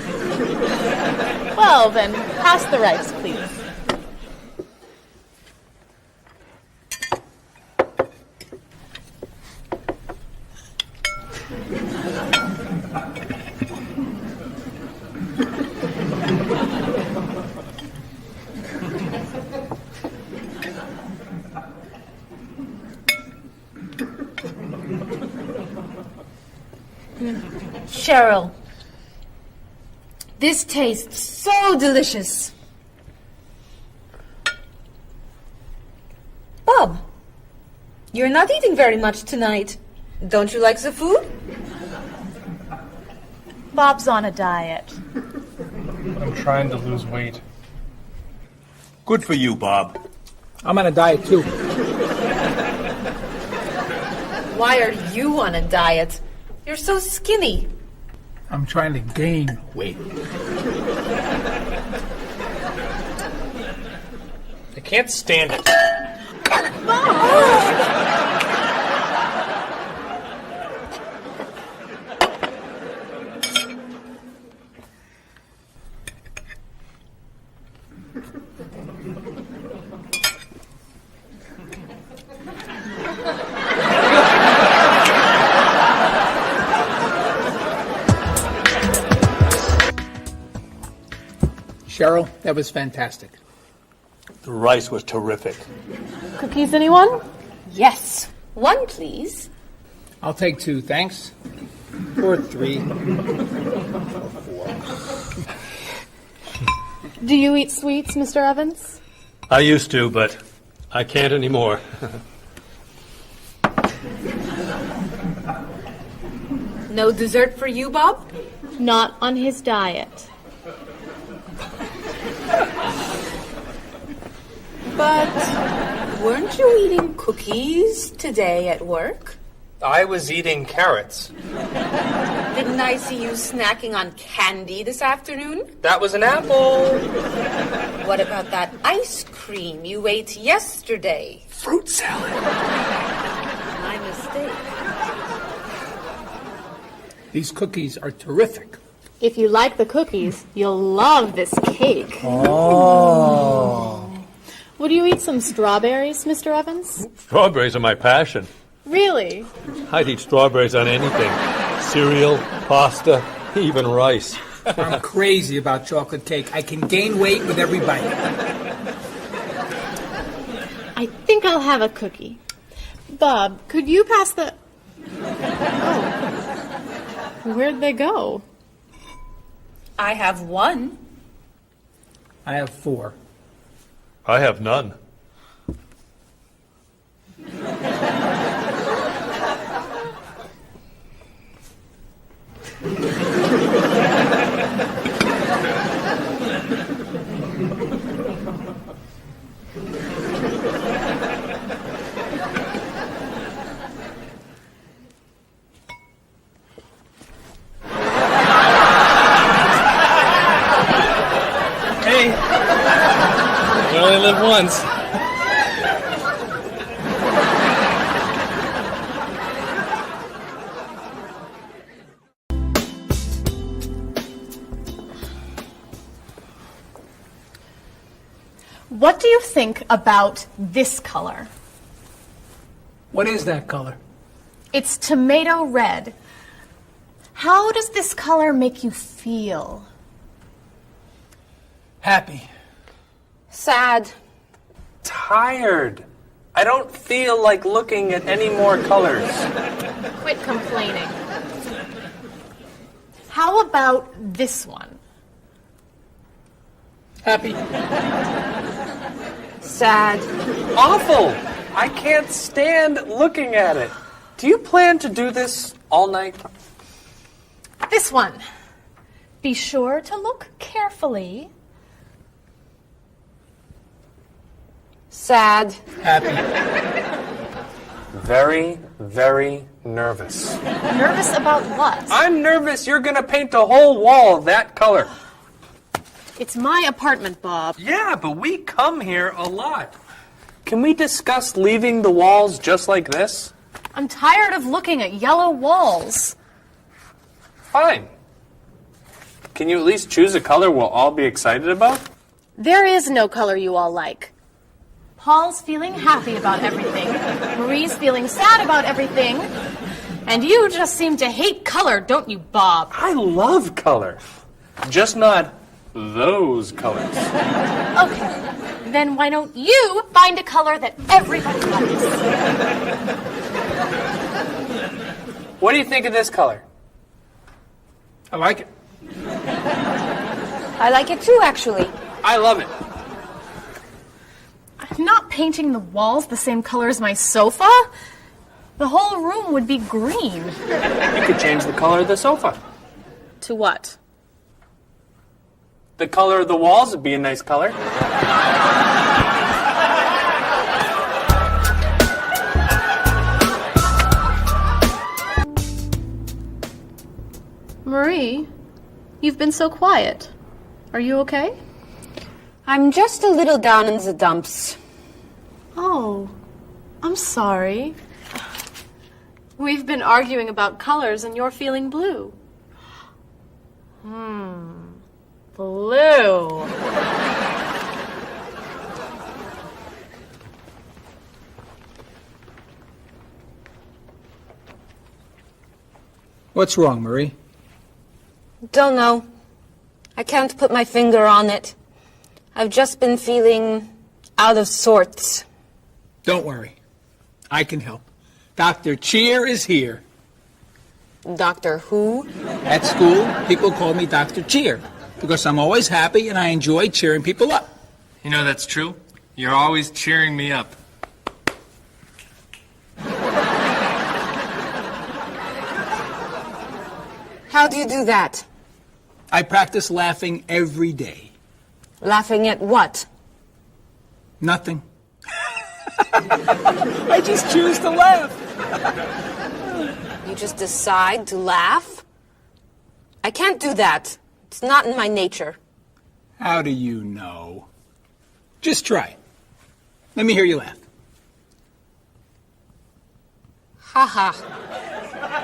Well, then, pass the rice, please. Cheryl, This tastes so delicious. Bob, you're not eating very much tonight. Don't you like the food? Bob's on a diet. I'm trying to lose weight. Good for you, Bob. I'm on a diet too. Why are you on a diet? You're so skinny. I'm trying to gain weight. I can't stand it. Cheryl, that was fantastic. The rice was terrific. Cookies, anyone? Yes. One, please. I'll take 2, thanks. Or 3. Do you eat sweets, Mr. Evans? I used to, but I can't anymore. No dessert for you, Bob? Not on his diet. But weren't you eating cookies today at work? I was eating carrots. Didn't I see you snacking on candy this afternoon? That was an apple. What about that ice cream you ate yesterday? Fruit salad. My mistake. These cookies are terrific. If you like the cookies, you'll love this cake. Oh. Would you eat some strawberries, Mr. Evans? Strawberries are my passion. Really? I'd eat strawberries on anything. Cereal, pasta, even rice. I'm crazy about chocolate cake. I can gain weight with every bite. I think I'll have a cookie. Bob, could you pass the... Oh. Where'd they go? I have 1. I have 4. I have none. Hey, you only live once. What do you think about this color? What is that color? It's tomato red. How does this color make you feel? Happy. Sad. Tired. I don't feel like looking at any more colors. Quit complaining. How about this one? Happy. Sad. Awful. I can't stand looking at it. Do you plan to do this all night? This one. Be sure to look carefully. Sad. Happy. Very, very nervous. Nervous about what? I'm nervous you're gonna paint a whole wall that color. It's my apartment, Bob. Yeah, but we come here a lot. Can we discuss leaving the walls just like this? I'm tired of looking at yellow walls. Fine. Can you at least choose a color we'll all be excited about? There is no color you all like. Paul's feeling happy about everything. Marie's feeling sad about everything. And you just seem to hate color, don't you, Bob? I love color. Just not those colors. Okay, then why don't you find a color that everybody likes? What do you think of this color? I like it. I like it too, actually. I love it. I'm not painting the walls the same color as my sofa. The whole room would be green. You could change the color of the sofa. To what? The color of the walls would be a nice color. Marie, you've been so quiet. Are you okay? I'm just a little down in the dumps. Oh, I'm sorry. We've been arguing about colors and you're feeling blue. Blue. What's wrong, Marie? Don't know. I can't put my finger on it. I've just been feeling out of sorts. Don't worry. I can help. Dr. Cheer is here. Doctor who? At school, people call me Dr. Cheer because I'm always happy and I enjoy cheering people up. You know that's true. You're always cheering me up. How do you do that? I practice laughing every day. Laughing at what? Nothing. I just choose to laugh. You just decide to laugh? I can't do that. It's not in my nature. How do you know? Just try. Let me hear you laugh. Ha ha.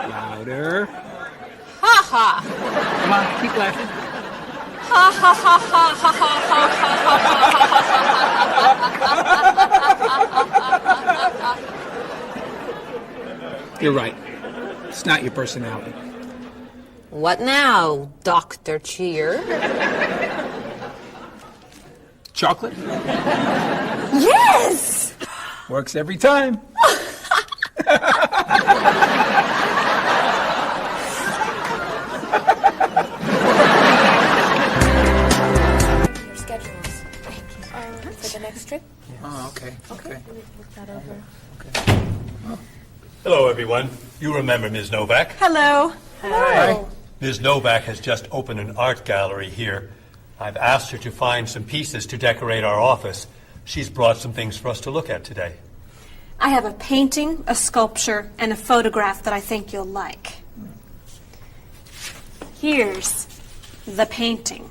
Louder. Ha ha. Come on, keep laughing. Ha ha ha ha ha ha ha. You're right. It's not your personality. What now, Dr. Cheer? Chocolate? Yes! Works every time. Your schedules. For the next trip? Oh, okay. Okay. Look that over. Hello, everyone. You remember Ms. Novak? Hello. Hi. Ms. Novak has just opened an art gallery here. I've asked her to find some pieces to decorate our office. She's brought some things for us to look at today. I have a painting, a sculpture, and a photograph that I think you'll like. Here's the painting.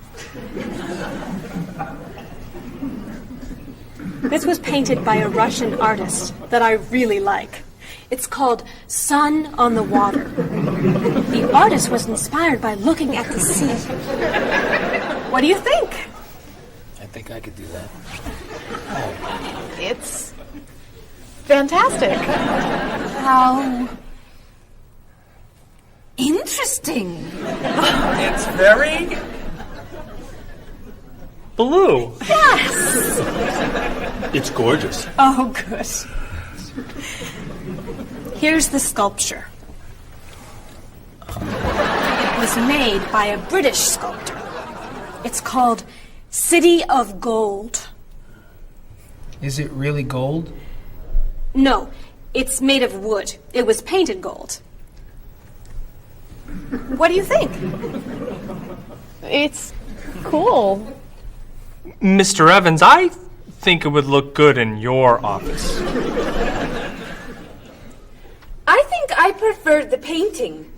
This was painted by a Russian artist that I really like. It's called Sun on the Water. The artist was inspired by looking at the sea. What do you think? I think I could do that. It's fantastic. How interesting. It's very blue. Yes. It's gorgeous. Oh, good. Here's the sculpture. It was made by a British sculptor. It's called City of Gold. Is it really gold? No, it's made of wood. It was painted gold. What do you think? It's cool. Mr. Evans, I think it would look good in your office. I think I prefer the painting.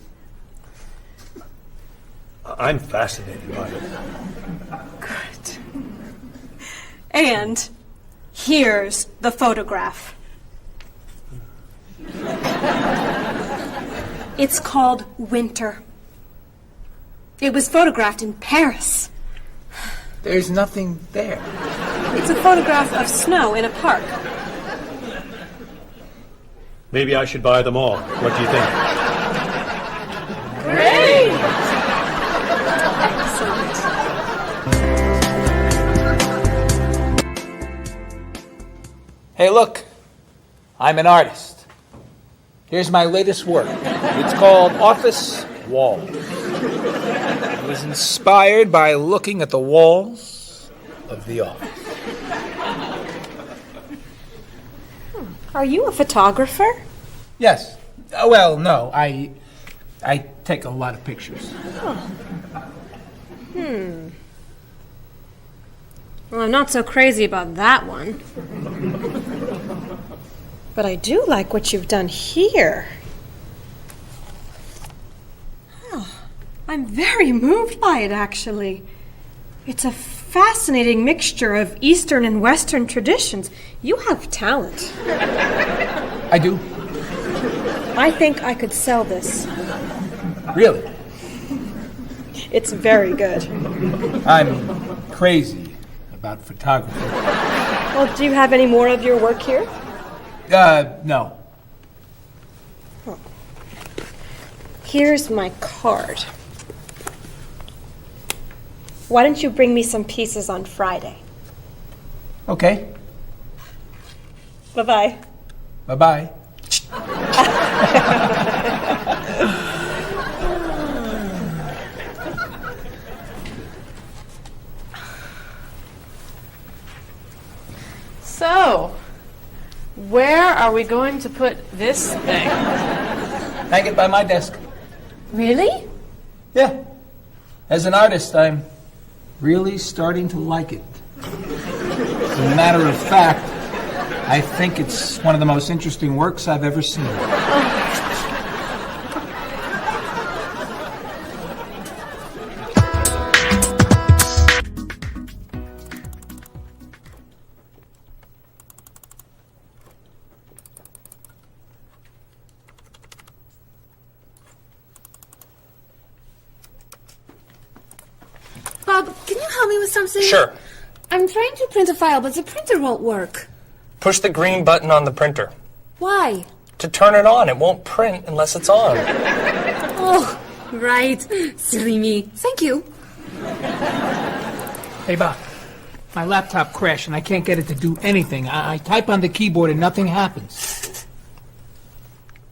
I'm fascinated by it. Good. And here's the photograph. It's called Winter. It was photographed in Paris. There's nothing there. It's a photograph of snow in a park. Maybe I should buy them all. What do you think? Great! Hey, look. I'm an artist. Here's my latest work. It's called Office Wall. I was inspired by looking at the walls of the office. Are you a photographer? Yes. Well, no, I take a lot of pictures. Well, I'm not so crazy about that one. But I do like what you've done here. Oh, I'm very moved by it, actually. It's a fascinating mixture of Eastern and Western traditions. You have talent. I do. I think I could sell this. Really? It's very good. I'm crazy about photography. Well, do you have any more of your work here? No. Here's my card. Why don't you bring me some pieces on Friday? Okay. Bye-bye. Bye-bye. So, where are we going to put this thing? Hang it by my desk. Really? Yeah. As an artist, I'm really starting to like it. As a matter of fact, I think it's one of the most interesting works I've ever seen. Bob, can you help me with something? Sure. I'm trying to print a file, but the printer won't work. Push the green button on the printer. Why? To turn it on, it won't print unless it's on. Oh, right. Silly me. Thank you. Hey, Bob. My laptop crashed and I can't get it to do anything. I type on the keyboard and nothing happens.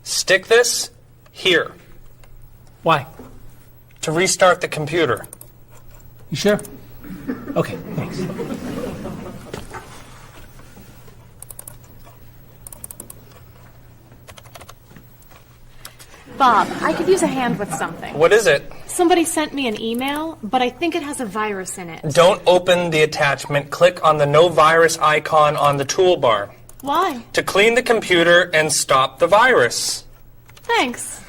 Stick this here Why? to restart the computer. You sure? Okay, thanks. Bob, I could use a hand with something. What is it? Somebody sent me an email, but I think it has a virus in it. Don't open the attachment. Click on the no virus icon on the toolbar Why? to clean the computer and stop the virus. Thanks.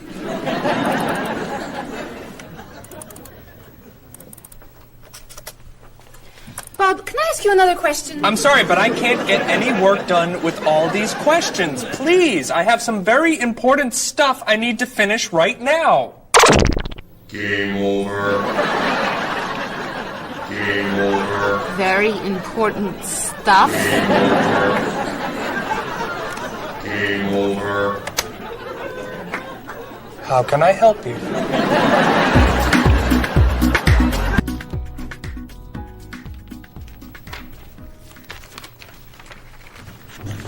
Bob, can I ask you another question? I'm sorry, but I can't get any work done with all these questions. Please, I have some very important stuff I need to finish right now. Game over. Game over. Very important stuff. Game over. How can I help you?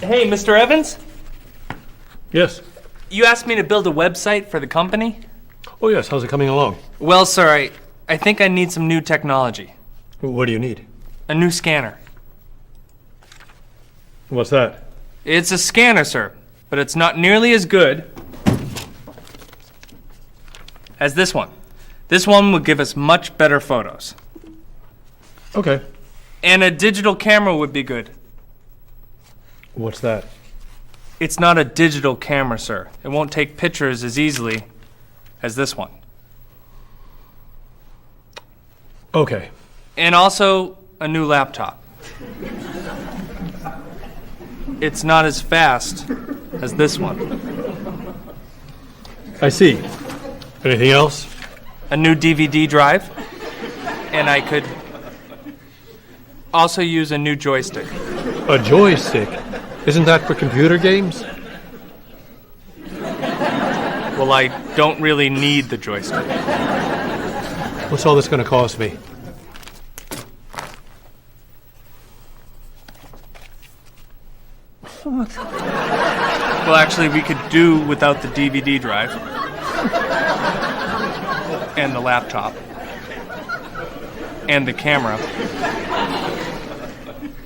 Hey, Mr. Evans? Yes. You asked me to build a website for the company? Oh, yes. How's it coming along? Well, sir, I think I need some new technology. What do you need? A new scanner. What's that? It's a scanner, sir, but it's not nearly as good as this one. This one will give us much better photos. Okay. And a digital camera would be good. What's that? It's not a digital camera, sir. It won't take pictures as easily as this one. Okay. And also a new laptop. It's not as fast as this one. I see. Anything else? A new DVD drive. And I could also use a new joystick. A joystick? Isn't that for computer games? Well, I don't really need the joystick. What's all this going to cost me? Well, actually, we could do without the DVD drive. and the laptop, and the camera,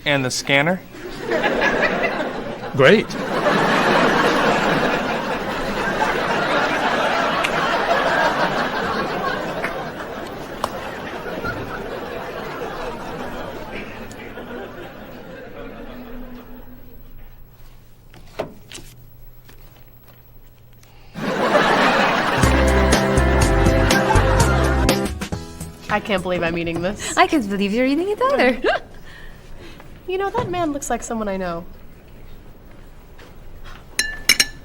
and the scanner. Great. I can't believe I'm eating this. I can't believe you're eating it either. You know, that man looks like someone I know.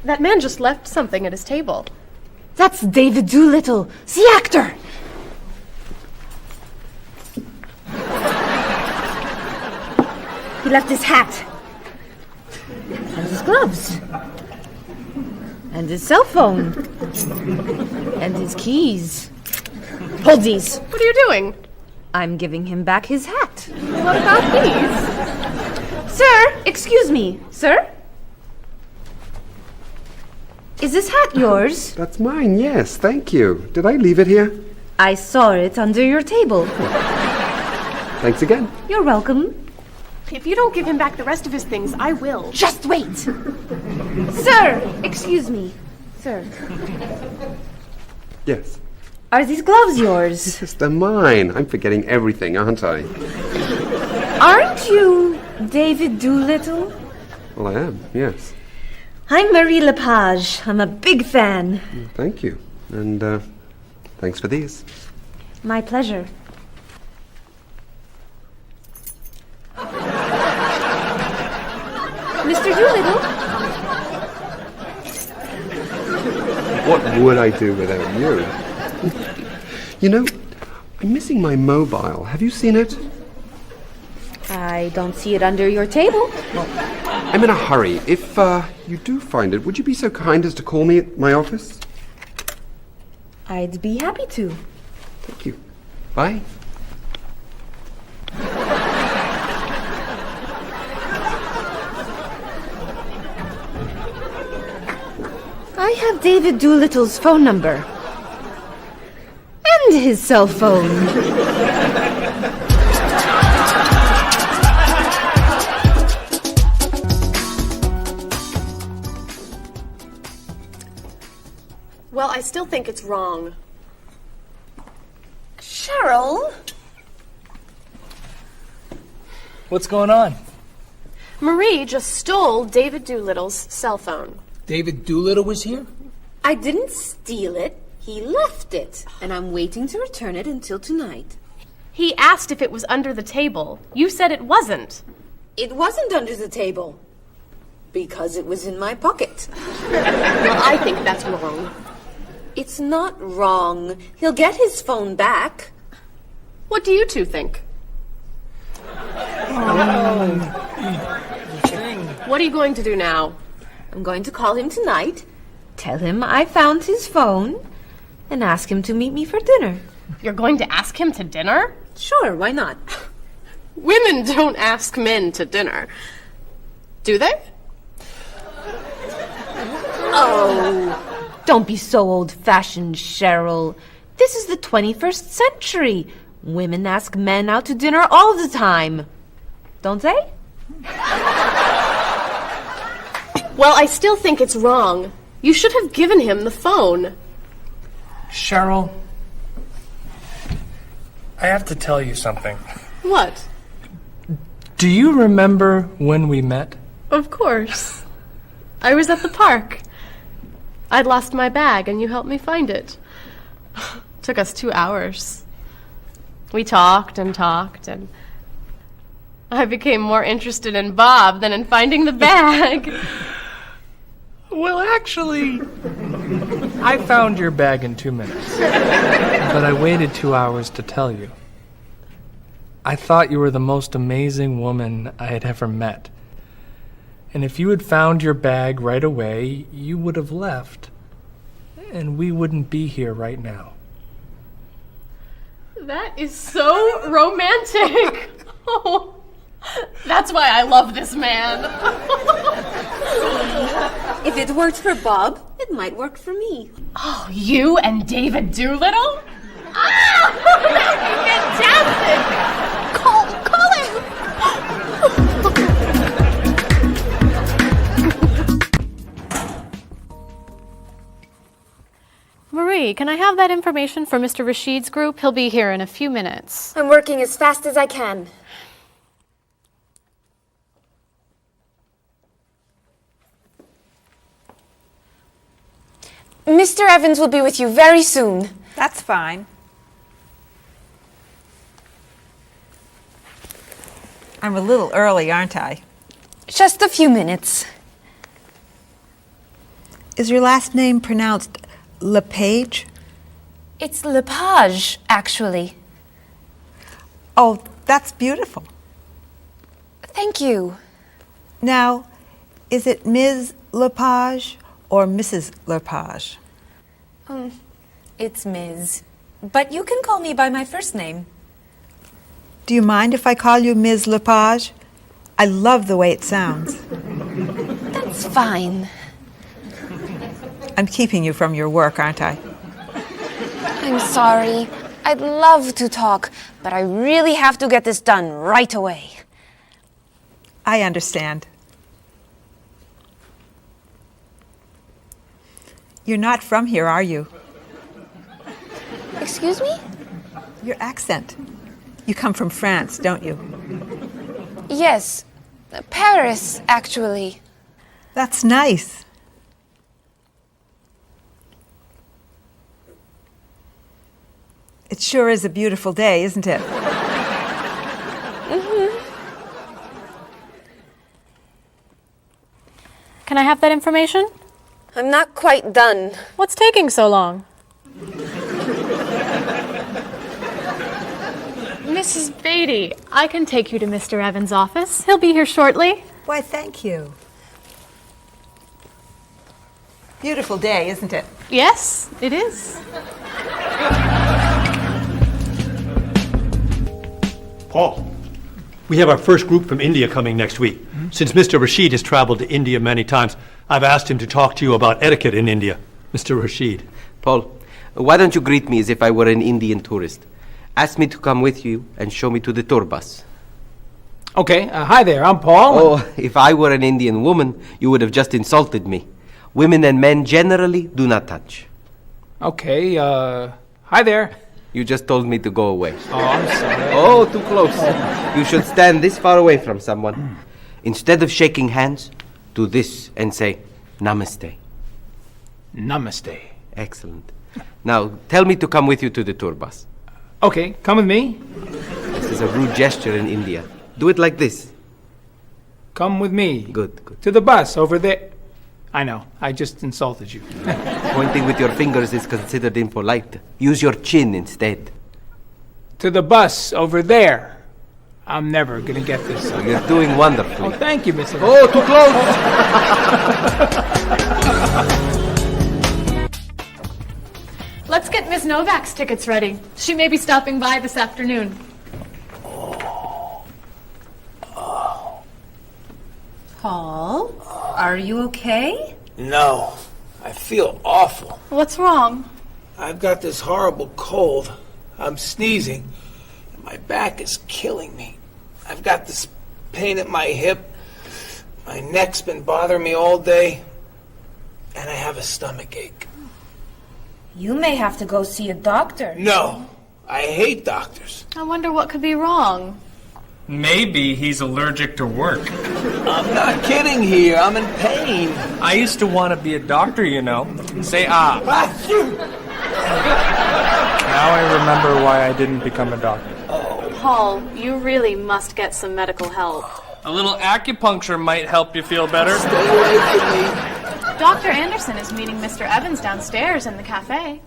That man just left something at his table. That's David Doolittle, the actor. He left his hat. And his gloves. And his cell phone. And his keys. Hold these. What are you doing? I'm giving him back his hat. What about these? Sir, excuse me. Sir? Is this hat yours? That's mine, yes, thank you. Did I leave it here? I saw it under your table. Thanks again. You're welcome. If you don't give him back the rest of his things, I will. Just wait. Sir, excuse me. Sir, Yes. are these gloves yours? Yes, they're mine. I'm forgetting everything, aren't I? Aren't you David Doolittle? Well, I am, yes. I'm Marie Lepage. I'm a big fan. Thank you. And, thanks for these. My pleasure. Mr. Doolittle? What would I do without you? You know, I'm missing my mobile. Have you seen it? I don't see it under your table. I'm in a hurry. If you do find it, would you be so kind as to call me at my office? I'd be happy to. Thank you. Bye. I have David Doolittle's phone number. And his cell phone. Well, I still think it's wrong. Cheryl? What's going on? Marie just stole David Doolittle's cell phone. David Doolittle was here? I didn't steal it. He left it. And I'm waiting to return it until tonight. He asked if it was under the table. You said it wasn't. It wasn't under the table. Because it was in my pocket. Well, I think that's wrong. It's not wrong. He'll get his phone back. What do you two think? What are you going to do now? I'm going to call him tonight. Tell him I found his phone and ask him to meet me for dinner. You're going to ask him to dinner? Sure, why not? Women don't ask men to dinner. Do they? Oh, don't be so old-fashioned, Cheryl. This is the 21st century. Women ask men out to dinner all the time. Don't they? Well, I still think it's wrong. You should have given him the phone. Cheryl, I have to tell you something. What? Do you remember when we met? Of course. I was at the park. I'd lost my bag and you helped me find it. Took us 2 hours. We talked and talked, and I became more interested in Bob than in finding the bag. Well, actually, I found your bag in 2 minutes. But I waited 2 hours to tell you. I thought you were the most amazing woman I had ever met. And if you had found your bag right away, you would have left. And we wouldn't be here right now. That is so romantic. Oh, that's why I love this man. If it worked for Bob, it might work for me. Oh, you and David Doolittle? Fantastic! Call him! Marie, can I have that information for Mr. Rashid's group? He'll be here in a few minutes. I'm working as fast as I can. Mr. Evans will be with you very soon. That's fine. I'm a little early, aren't I? Just a few minutes. Is your last name pronounced LePage? It's Lepage, actually. Oh, that's beautiful. Thank you. Now, is it Ms. Lepage or Mrs. Lepage? It's Ms. But you can call me by my first name. Do you mind if I call you Ms. Lepage? I love the way it sounds. That's fine. I'm keeping you from your work, aren't I? I'm sorry. I'd love to talk, but I really have to get this done right away. I understand. You're not from here, are you? Excuse me? Your accent. You come from France, don't you? Yes. Paris, actually. That's nice. It sure is a beautiful day, isn't it? Can I have that information? I'm not quite done. What's taking so long? Mrs. Beatty, I can take you to Mr. Evans' office. He'll be here shortly. Why, thank you. Beautiful day, isn't it? Yes, it is. Paul, we have our first group from India coming next week. Since Mr. Rashid has traveled to India many times, I've asked him to talk to you about etiquette in India. Mr. Rashid. Paul, why don't you greet me as if I were an Indian tourist? Ask me to come with you and show me to the tour bus. Okay, hi there, I'm Paul. Oh, if I were an Indian woman, you would have just insulted me. Women and men generally do not touch. Okay, hi there. You just told me to go away. Oh, I'm sorry. Oh, too close. You should stand this far away from someone. Instead of shaking hands, do this and say, Namaste. Namaste. Excellent. Now, tell me to come with you to the tour bus. Okay, come with me. This is a rude gesture in India. Do it like this. Come with me. Good, good. To the bus over there. I know, I just insulted you. Pointing with your fingers is considered impolite. Use your chin instead. To the bus over there. I'm never gonna get this. Oh, you're doing wonderfully. Oh, thank you, Mr. Oh, too close! Let's get Ms. Novak's tickets ready. She may be stopping by this afternoon. Paul, are you okay? No, I feel awful. What's wrong? I've got this horrible cold. I'm sneezing, and my back is killing me. I've got this pain at my hip. My neck's been bothering me all day, and I have a stomach ache. You may have to go see a doctor. No, I hate doctors. I wonder what could be wrong. Maybe he's allergic to work. I'm not kidding here. I'm in pain. I used to want to be a doctor, you know. Say ah. Now I remember why I didn't become a doctor. Paul, you really must get some medical help. A little acupuncture might help you feel better. Stay away from me. Dr. Anderson is meeting Mr. Evans downstairs in the cafe.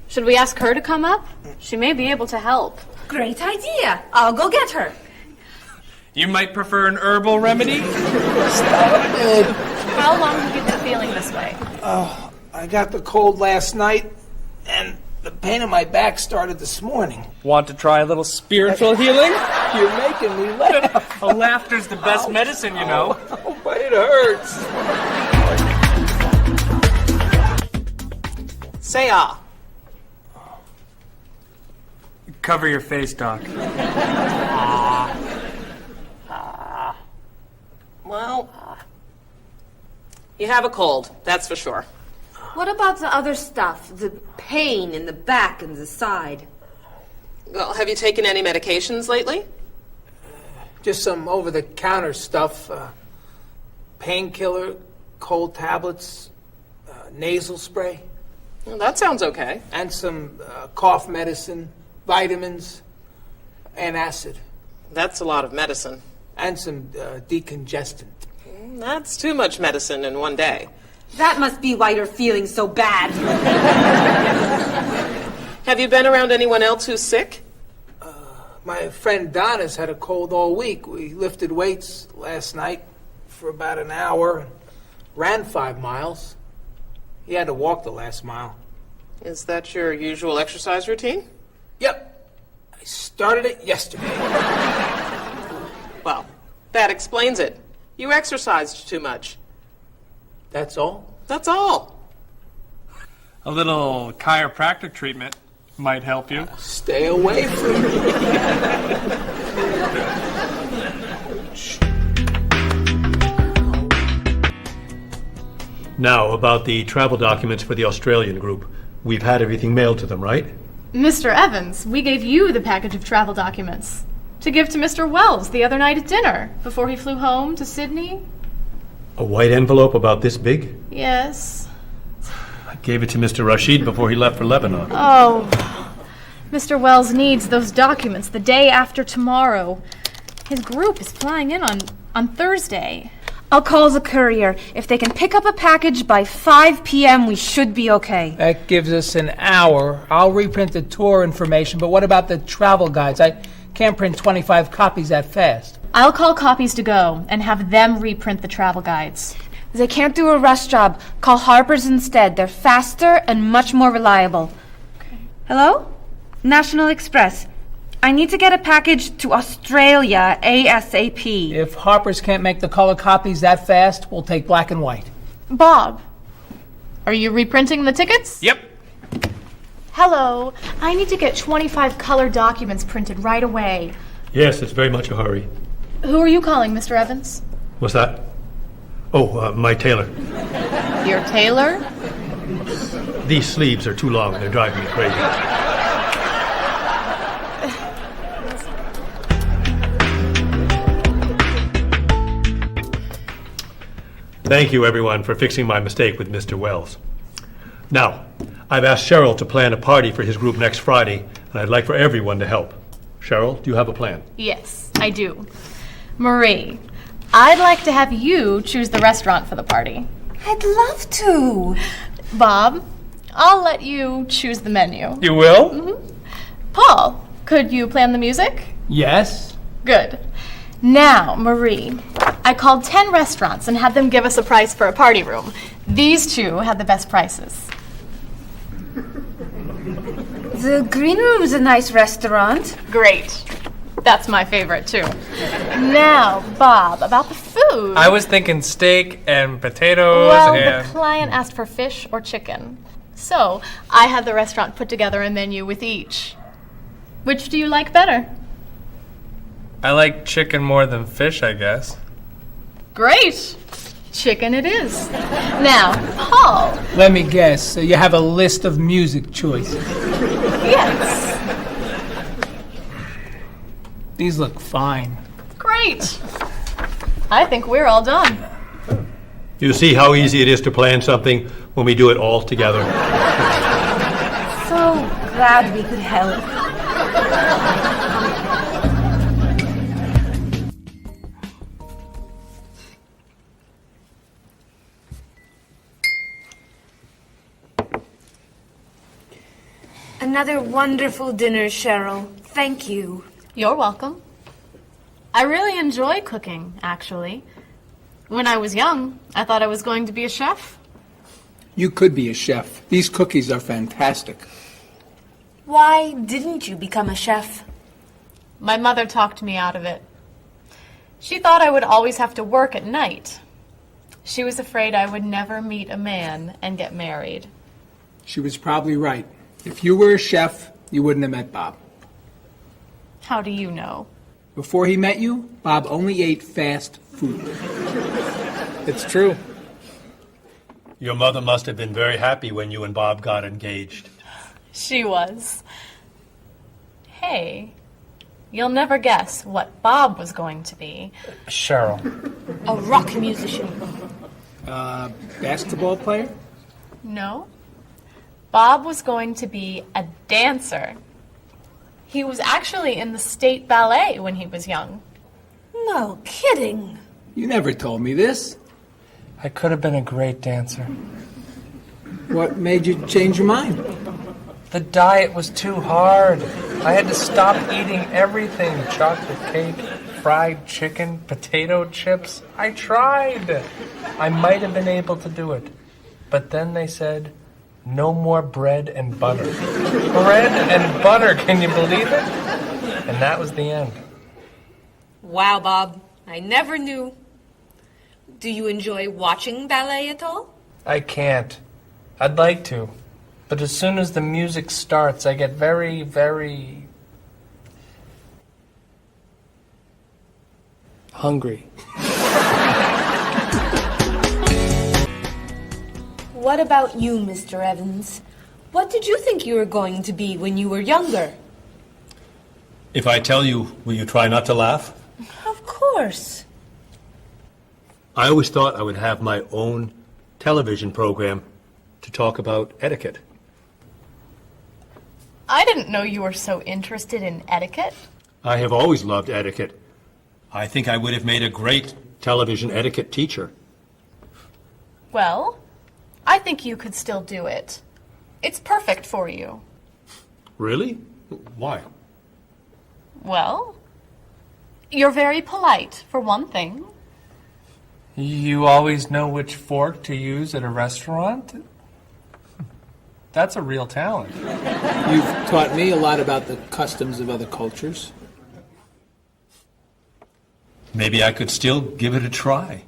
Should we ask her to come up? She may be able to help. Great idea. I'll go get her. You might prefer an herbal remedy? Stop it. How long have you been feeling this way? Oh, I got the cold last night, and the pain in my back started this morning. Want to try a little spiritual healing? You're making me laugh. Laughter's the best medicine, you know. Oh, but it hurts. Say ah. Cover your face, Doc. Well, you have a cold, that's for sure. What about the other stuff? The pain in the back and the side? Well, have you taken any medications lately? Just some over-the-counter stuff. Painkiller, cold tablets, nasal spray. Well, that sounds okay. And some cough medicine, vitamins, and acid. That's a lot of medicine. And some decongestant. That's too much medicine in one day. That must be why you're feeling so bad. Have you been around anyone else who's sick? My friend Donna's had a cold all week. We lifted weights last night for about an hour and ran 5 miles. He had to walk the last mile. Is that your usual exercise routine? Yep. I started it yesterday. Well, that explains it. You exercised too much. That's all? That's all. A little chiropractic treatment might help you. Stay away from me. Now, about the travel documents for the Australian group. We've had everything mailed to them, right? Mr. Evans, we gave you the package of travel documents to give to Mr. Wells the other night at dinner before he flew home to Sydney. A white envelope about this big? Yes. I gave it to Mr. Rashid before he left for Lebanon. Oh, Mr. Wells needs those documents the day after tomorrow. His group is flying in on Thursday. I'll call the courier. If they can pick up a package by 5 p.m., we should be okay. That gives us an hour. I'll reprint the tour information, but what about the travel guides? I can't print 25 copies that fast. I'll call Copies to Go and have them reprint the travel guides. They can't do a rush job. Call Harper's instead. They're faster and much more reliable. Okay. Hello? National Express. I need to get a package to Australia ASAP. If Harper's can't make the color copies that fast, we'll take black and white. Bob, are you reprinting the tickets? Yep. Hello. I need to get 25 color documents printed right away. Yes, it's very much a hurry. Who are you calling, Mr. Evans? What's that? Oh, my tailor. Your tailor? These sleeves are too long. They're driving me crazy. Thank you, everyone, for fixing my mistake with Mr. Wells. Now, I've asked Cheryl to plan a party for his group next Friday, and I'd like for everyone to help. Cheryl, do you have a plan? Yes, I do. Marie, I'd like to have you choose the restaurant for the party. I'd love to. Bob, I'll let you choose the menu. You will? Mm-hmm. Paul, could you plan the music? Yes. Good. Now, Marie, I called 10 restaurants and had them give us a price for a party room. These two had the best prices. The Green Room's a nice restaurant. Great. That's my favorite, too. Now, Bob, about the food. I was thinking steak and potatoes Well, and... the client asked for fish or chicken. So, I had the restaurant put together a menu with each. Which do you like better? I like chicken more than fish, I guess. Great. Chicken it is. Now, Paul. Let me guess. You have a list of music choices. Yes. These look fine. Great. I think we're all done. You see how easy it is to plan something when we do it all together? So glad we could help. Another wonderful dinner, Cheryl. Thank you. You're welcome. I really enjoy cooking, actually. When I was young, I thought I was going to be a chef. You could be a chef. These cookies are fantastic. Why didn't you become a chef? My mother talked me out of it. She thought I would always have to work at night. She was afraid I would never meet a man and get married. She was probably right. If you were a chef, you wouldn't have met Bob. How do you know? Before he met you, Bob only ate fast food. It's true. Your mother must have been very happy when you and Bob got engaged. She was. Hey, you'll never guess what Bob was going to be. Cheryl. A rock musician. Basketball player? No. Bob was going to be a dancer. He was actually in the state ballet when he was young. No kidding. You never told me this. I could have been a great dancer. What made you change your mind? The diet was too hard. I had to stop eating everything. Chocolate cake, fried chicken, potato chips. I tried. I might have been able to do it. But then they said, no more bread and butter. Bread and butter, can you believe it? And that was the end. Wow, Bob. I never knew. Do you enjoy watching ballet at all? I can't. I'd like to. But as soon as the music starts, I get very, very hungry. What about you, Mr. Evans? What did you think you were going to be when you were younger? If I tell you, will you try not to laugh? Of course. I always thought I would have my own television program to talk about etiquette. I didn't know you were so interested in etiquette. I have always loved etiquette. I think I would have made a great television etiquette teacher. Well, I think you could still do it. It's perfect for you. Really? Why? Well, you're very polite, for one thing. You always know which fork to use at a restaurant? That's a real talent. You've taught me a lot about the customs of other cultures. Maybe I could still give it a try.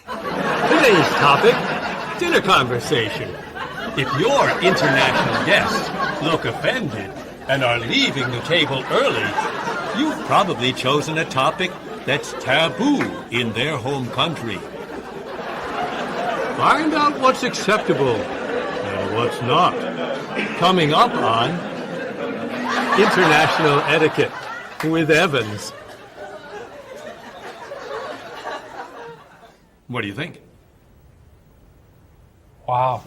Today's topic, dinner conversation. If your international guests look offended and are leaving the table early, you've probably chosen a topic that's taboo in their home country. Find out what's acceptable and what's not. Coming up on International Etiquette with Evans. What do you think? Wow.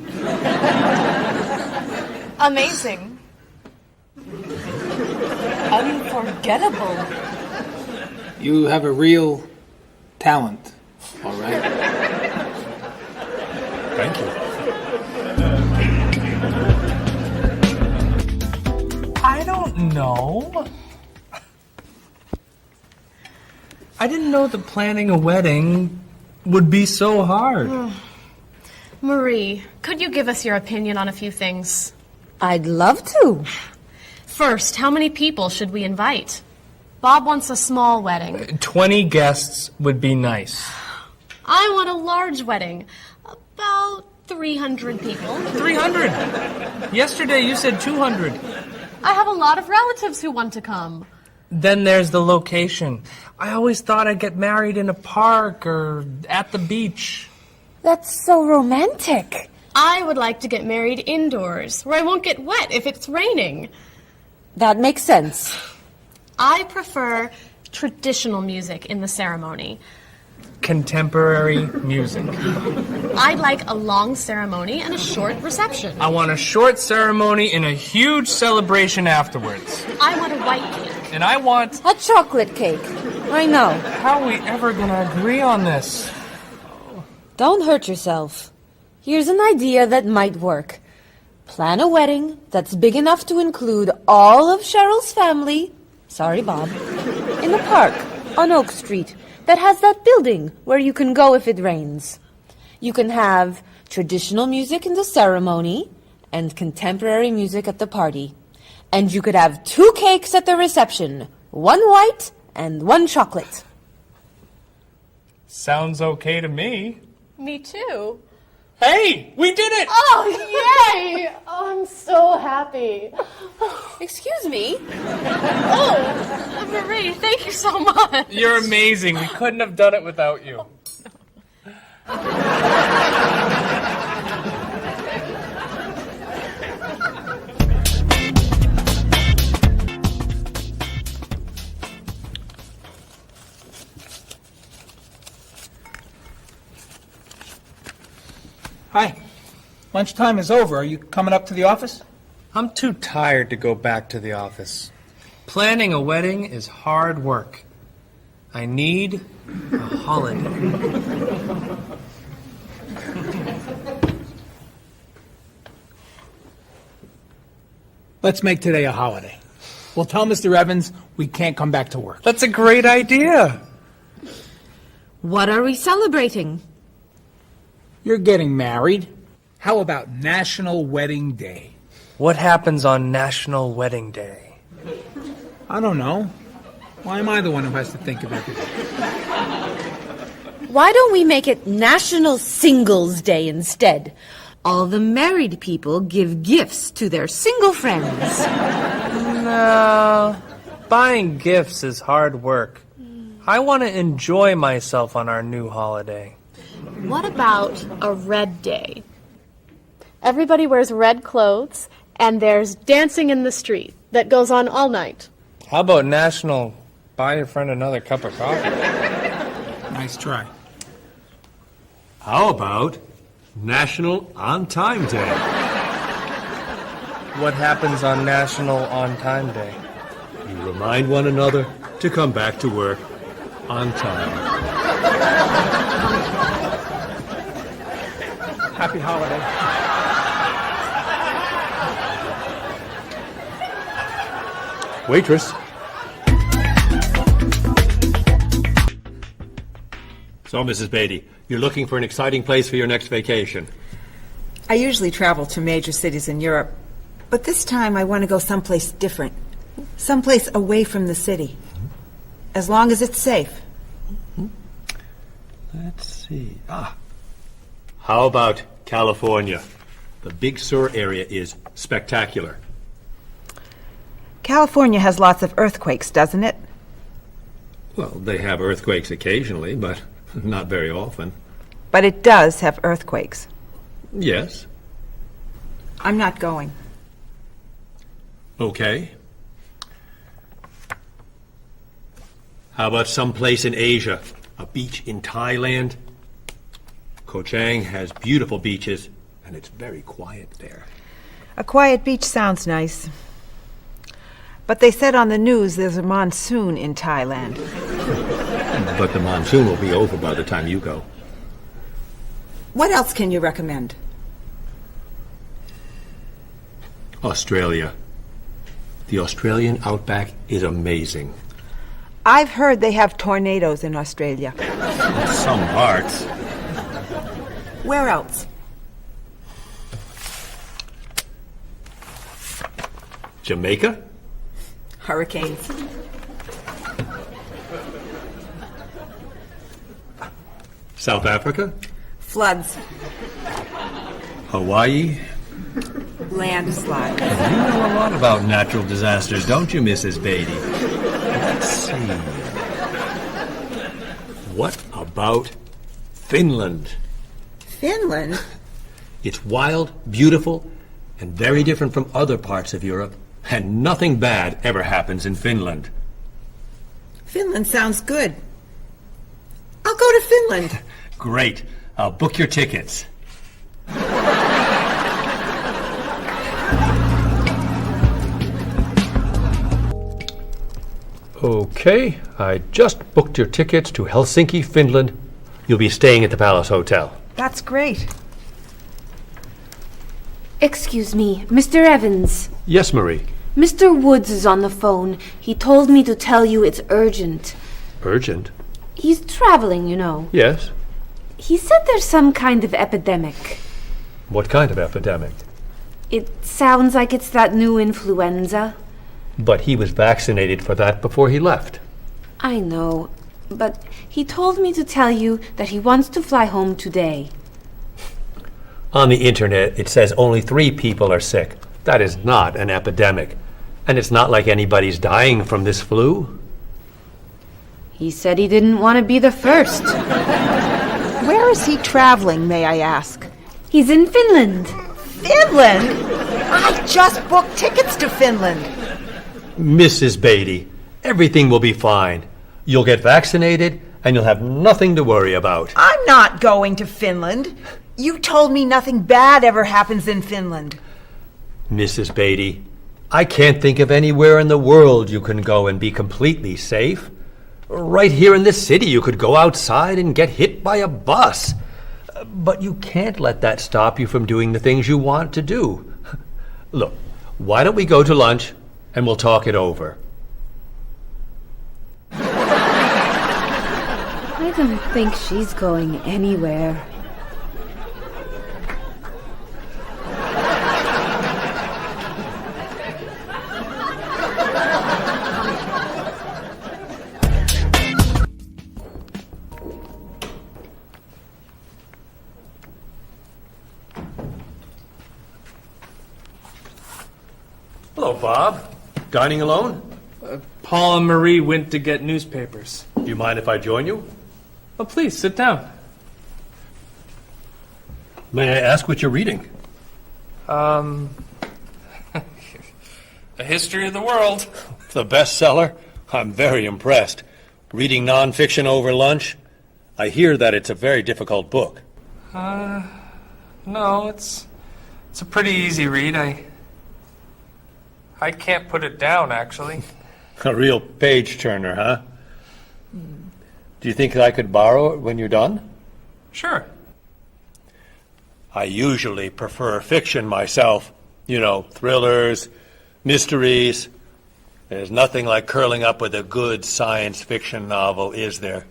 Amazing. Unforgettable. You have a real talent, all right? Thank you. I don't know. I didn't know that planning a wedding would be so hard. Marie, could you give us your opinion on a few things? I'd love to. First, how many people should we invite? Bob wants a small wedding. 20 guests would be nice. I want a large wedding. About 300 people. 300? Yesterday you said 200. I have a lot of relatives who want to come. Then there's the location. I always thought I'd get married in a park or at the beach. That's so romantic. I would like to get married indoors, where I won't get wet if it's raining. That makes sense. I prefer traditional music in the ceremony. Contemporary music. I'd like a long ceremony and a short reception. I want a short ceremony and a huge celebration afterwards. I want a white cake. And I want... a chocolate cake. I know. How are we ever gonna agree on this? Don't hurt yourself. Here's an idea that might work. Plan a wedding that's big enough to include all of Cheryl's family, sorry Bob, in a park on Oak Street that has that building where you can go if it rains. You can have traditional music in the ceremony and contemporary music at the party. And you could have 2 cakes at the reception, 1 white and 1 chocolate. Sounds okay to me. Me too. Hey, we did it! Oh, yay! I'm so happy. Excuse me? Oh, Marie, thank you so much. You're amazing. We couldn't have done it without you. Hi. Lunchtime is over. Are you coming up to the office? I'm too tired to go back to the office. Planning a wedding is hard work. I need a holiday. Let's make today a holiday. We'll tell Mr. Evans we can't come back to work. That's a great idea. What are we celebrating? You're getting married. How about National Wedding Day? What happens on National Wedding Day? I don't know. Why am I the one who has to think of everything? Why don't we make it National Singles Day instead? All the married people give gifts to their single friends. No, buying gifts is hard work. I want to enjoy myself on our new holiday. What about a red day? Everybody wears red clothes, and there's dancing in the street that goes on all night. How about National Buy Your Friend Another Cup of Coffee? Nice try. How about National On Time Day? What happens on National On Time Day? You remind one another to come back to work on time. Happy holiday. Waitress. So, Mrs. Beatty, you're looking for an exciting place for your next vacation. I usually travel to major cities in Europe, but this time I want to go someplace different. Someplace away from the city. As long as it's safe. Let's see. How about California? The Big Sur area is spectacular. California has lots of earthquakes, doesn't it? Well, they have earthquakes occasionally, but not very often. But it does have earthquakes. Yes. I'm not going. Okay. How about someplace in Asia? A beach in Thailand? Koh Chang has beautiful beaches, and it's very quiet there. A quiet beach sounds nice. But they said on the news there's a monsoon in Thailand. But the monsoon will be over by the time you go. What else can you recommend? Australia. The Australian outback is amazing. I've heard they have tornadoes in Australia. Some parts. Where else? Jamaica? Hurricanes. South Africa? Floods. Hawaii? Landslides. You know a lot about natural disasters, don't you, Mrs. Beatty? Let's see. What about Finland? Finland? It's wild, beautiful, and very different from other parts of Europe, and nothing bad ever happens in Finland. Finland sounds good. I'll go to Finland. Great. I'll book your tickets. Okay, I just booked your tickets to Helsinki, Finland. You'll be staying at the Palace Hotel. That's great. Excuse me, Mr. Evans. Yes, Marie. Mr. Woods is on the phone. He told me to tell you it's urgent. Urgent? He's traveling, you know. Yes. He said there's some kind of epidemic. What kind of epidemic? It sounds like it's that new influenza. But he was vaccinated for that before he left. I know, but he told me to tell you that he wants to fly home today. On the internet, it says only 3 people are sick. That is not an epidemic. And it's not like anybody's dying from this flu. He said he didn't want to be the first. Where is he traveling, may I ask? He's in Finland. Finland? I just booked tickets to Finland. Mrs. Beatty, everything will be fine. You'll get vaccinated, and you'll have nothing to worry about. I'm not going to Finland. You told me nothing bad ever happens in Finland. Mrs. Beatty, I can't think of anywhere in the world you can go and be completely safe. Right here in this city, you could go outside and get hit by a bus. But you can't let that stop you from doing the things you want to do. Look, why don't we go to lunch and we'll talk it over? I don't think she's going anywhere. Hello, Bob. Dining alone? Paul and Marie went to get newspapers. Do you mind if I join you? Oh, please, sit down. May I ask what you're reading? A History of the World. The bestseller? I'm very impressed. Reading nonfiction over lunch? I hear that it's a very difficult book. No, it's a pretty easy read. I can't put it down, actually. A real page-turner, huh? Do you think I could borrow it when you're done? Sure. I usually prefer fiction myself. You know, thrillers, mysteries. There's nothing like curling up with a good science fiction novel, is there?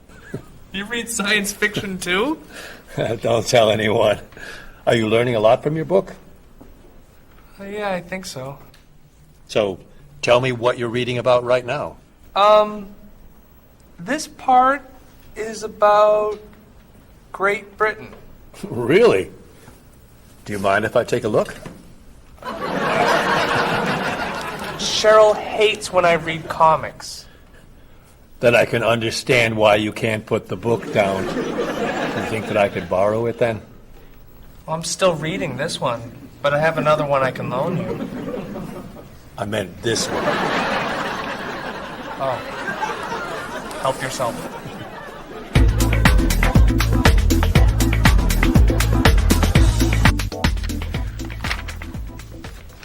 You read science fiction, too? Don't tell anyone. Are you learning a lot from your book? Yeah, I think so. So, tell me what you're reading about right now. This part is about Great Britain. Really? Do you mind if I take a look? Cheryl hates when I read comics. Then I can understand why you can't put the book down. You think that I could borrow it then? Well, I'm still reading this one, but I have another one I can loan you. I meant this one. Oh. Help yourself.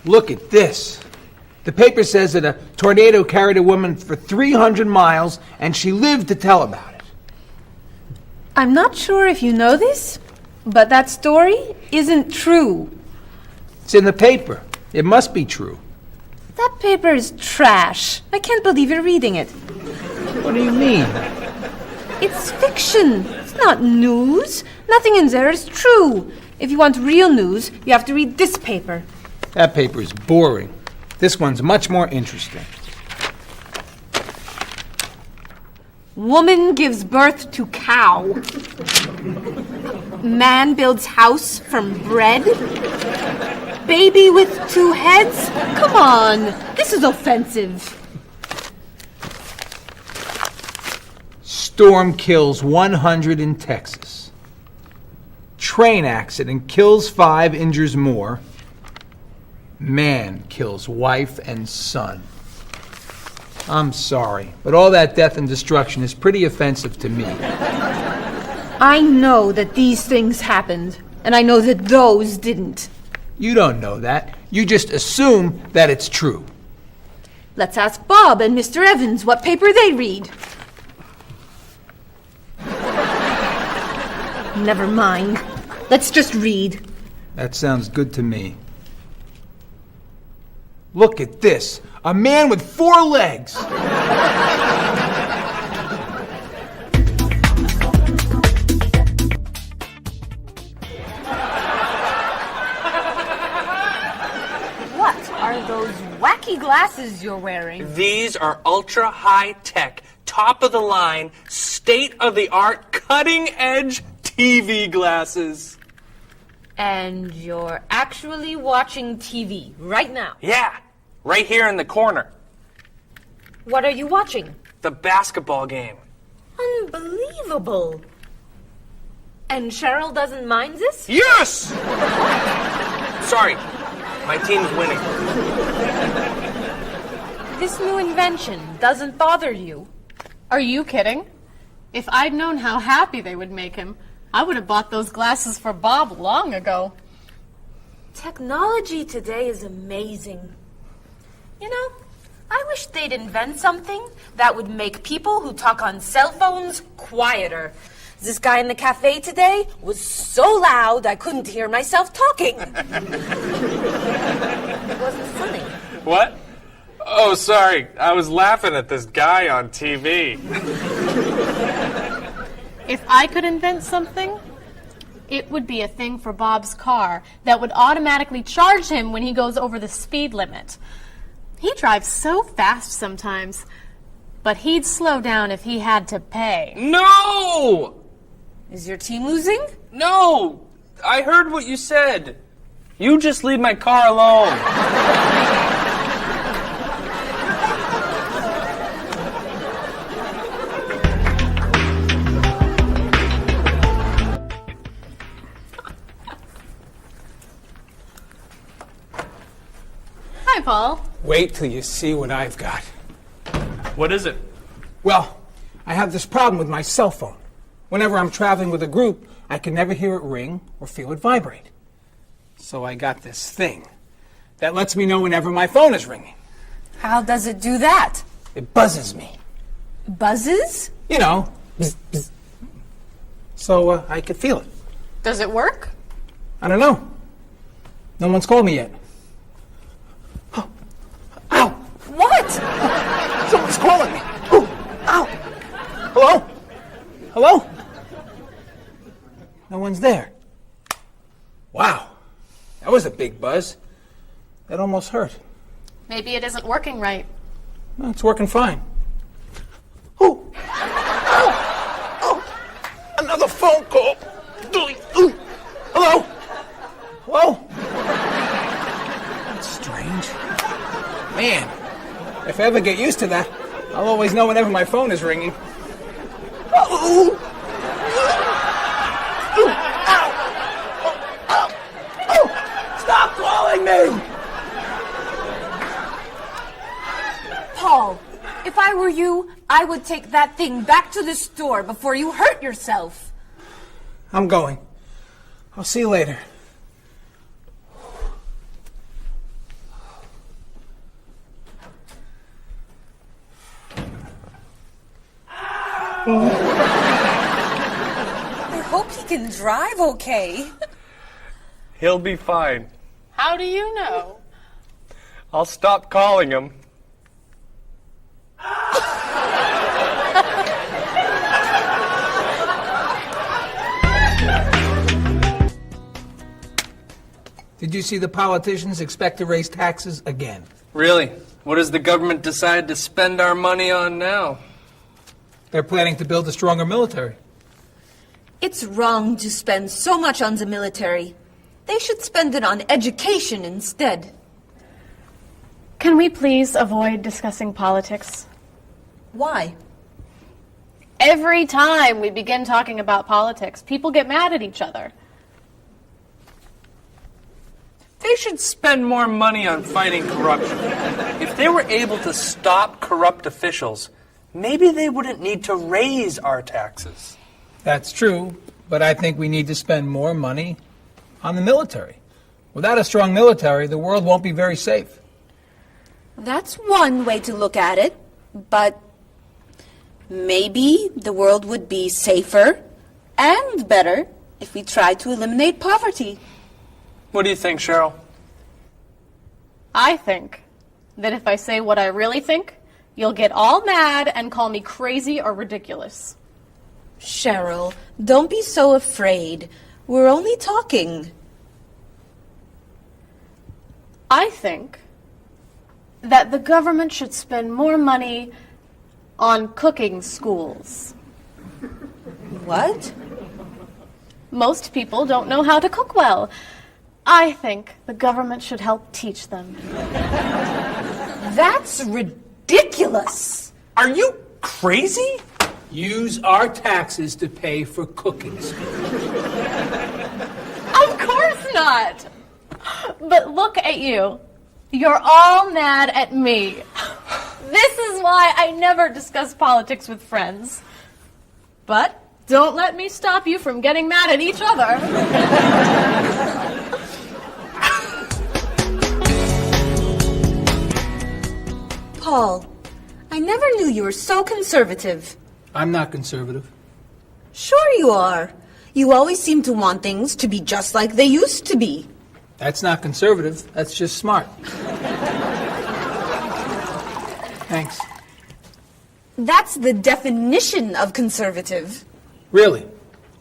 Look at this. The paper says that a tornado carried a woman for 300 miles, and she lived to tell about it. I'm not sure if you know this, but that story isn't true. It's in the paper. It must be true. That paper is trash. I can't believe you're reading it. What do you mean? It's fiction. It's not news. Nothing in there is true. If you want real news, you have to read this paper. That paper is boring. This one's much more interesting. Woman gives birth to cow. Man builds house from bread. Baby with 2 heads? Come on, this is offensive. Storm kills 100 in Texas. Train accident kills 5, injures more. Man kills wife and son. I'm sorry, but all that death and destruction is pretty offensive to me. I know that these things happened, and I know that those didn't. You don't know that. You just assume that it's true. Let's ask Bob and Mr. Evans what paper they read. Never mind. Let's just read. That sounds good to me. Look at this. A man with 4 legs. What are those wacky glasses you're wearing? These are ultra high tech, top of the line, state-of-the-art, cutting-edge TV glasses. What are those wacky glasses you're wearing? These are ultra high tech, top of the line, state of the art, cutting edge TV glasses. TV glasses. These are ultra high tech, top of the line, state of the art, cutting edge TV glasses. And you're actually watching TV right now. Yeah, right here in the corner. What are you watching? The basketball game. Unbelievable. And Cheryl doesn't mind this? Yes! Sorry, my team's winning. This new invention doesn't bother you. Are you kidding? If I'd known how happy they would make him, I would have bought those glasses for Bob long ago. Technology today is amazing. You know, I wish they'd invent something that would make people who talk on cell phones quieter. This guy in the cafe today was so loud I couldn't hear myself talking. It wasn't funny. What? Oh, sorry. I was laughing at this guy on TV. If I could invent something, it would be a thing for Bob's car that would automatically charge him when he goes over the speed limit. He drives so fast sometimes, but he'd slow down if he had to pay. No! Is your team losing? No! I heard what you said. You just leave my car alone. Hi, Paul. Wait till you see what I've got. What is it? Well, I have this problem with my cell phone. Whenever I'm traveling with a group, I can never hear it ring or feel it vibrate. So I got this thing that lets me know whenever my phone is ringing. How does it do that? It buzzes me. Buzzes? You know, bzz, bzz. So I could feel it. Does it work? I don't know. No one's called me yet. Oh. Ow! What? Someone's calling me. Oh. Ow! Hello? Hello? No one's there. Wow. That was a big buzz. That almost hurt. Maybe it isn't working right. No, it's working fine. Oh! Ow! Oh! Another phone call. Ooh. Hello? Hello? That's strange. Man, if I ever get used to that, I'll always know whenever my phone is ringing. Oh! Ow! Oh! Oh! Stop calling me! Paul, if I were you, I would take that thing back to the store before you hurt yourself. I'm going. I'll see you later. I hope he can drive okay. He'll be fine. How do you know? I'll stop calling him. Did you see the politicians expect to raise taxes again? Really? What does the government decide to spend our money on now? They're planning to build a stronger military. It's wrong to spend so much on the military. They should spend it on education instead. Can we please avoid discussing politics? Why? Every time we begin talking about politics, people get mad at each other. They should spend more money on fighting corruption. If they were able to stop corrupt officials, maybe they wouldn't need to raise our taxes. That's true, but I think we need to spend more money on the military. Without a strong military, the world won't be very safe. That's one way to look at it, but maybe the world would be safer and better if we tried to eliminate poverty. What do you think, Cheryl? I think that if I say what I really think, you'll get all mad and call me crazy or ridiculous. Cheryl, don't be so afraid. We're only talking. I think that the government should spend more money on cooking schools. What? Most people don't know how to cook well. I think the government should help teach them. That's ridiculous. Are you crazy? Use our taxes to pay for cooking school. Of course not. But look at you. You're all mad at me. This is why I never discuss politics with friends. But don't let me stop you from getting mad at each other. Paul, I never knew you were so conservative. I'm not conservative. Sure you are. You always seem to want things to be just like they used to be. That's not conservative. That's just smart. Thanks. That's the definition of conservative. Really?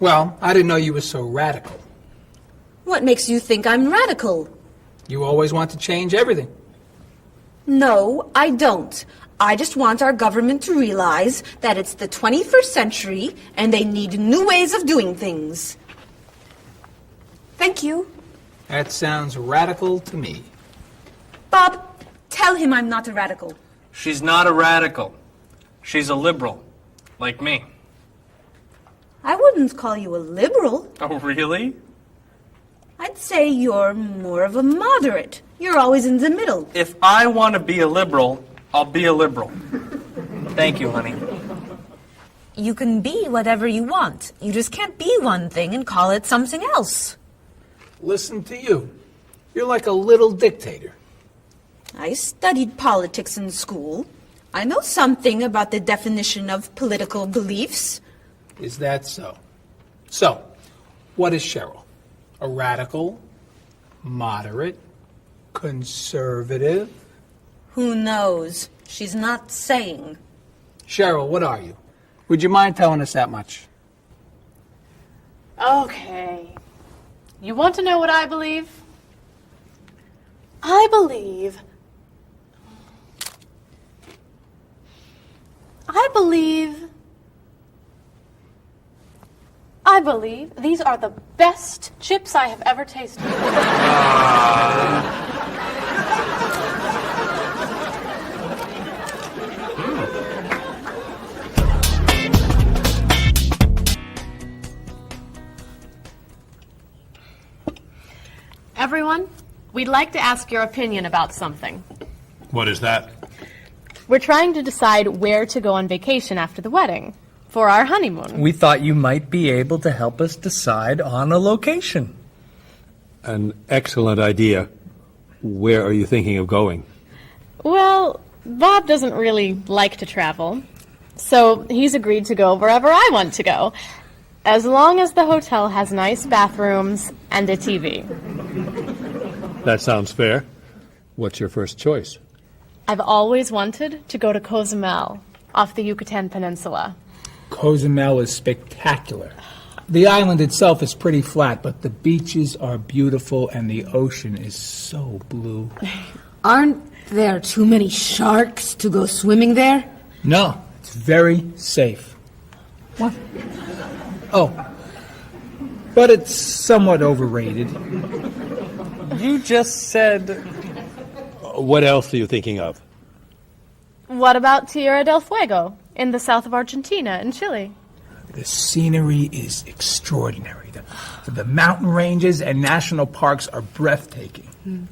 Well, I didn't know you were so radical. What makes you think I'm radical? You always want to change everything. No, I don't. I just want our government to realize that it's the 21st century and they need new ways of doing things. Thank you. That sounds radical to me. Bob, tell him I'm not a radical. She's not a radical. She's a liberal, like me. I wouldn't call you a liberal. Oh, really? I'd say you're more of a moderate. You're always in the middle. If I want to be a liberal, I'll be a liberal. Thank you, honey. You can be whatever you want. You just can't be one thing and call it something else. Listen to you. You're like a little dictator. I studied politics in school. I know something about the definition of political beliefs. Is that so? So, what is Cheryl? A radical, moderate, conservative? Who knows? She's not saying. Cheryl, what are you? Would you mind telling us that much? Okay. You want to know what I believe? I believe these are the best chips I have ever tasted. Everyone, we'd like to ask your opinion about something. What is that? We're trying to decide where to go on vacation after the wedding for our honeymoon. We thought you might be able to help us decide on a location. An excellent idea. Where are you thinking of going? Well, Bob doesn't really like to travel, so he's agreed to go wherever I want to go, as long as the hotel has nice bathrooms and a TV. That sounds fair. What's your first choice? I've always wanted to go to Cozumel, off the Yucatan Peninsula. Cozumel is spectacular. The island itself is pretty flat, but the beaches are beautiful and the ocean is so blue. Aren't there too many sharks to go swimming there? No, it's very safe. What? Oh, but it's somewhat overrated. You just said... What else are you thinking of? What about Tierra del Fuego, in the south of Argentina and Chile? The scenery is extraordinary. The mountain ranges and national parks are breathtaking.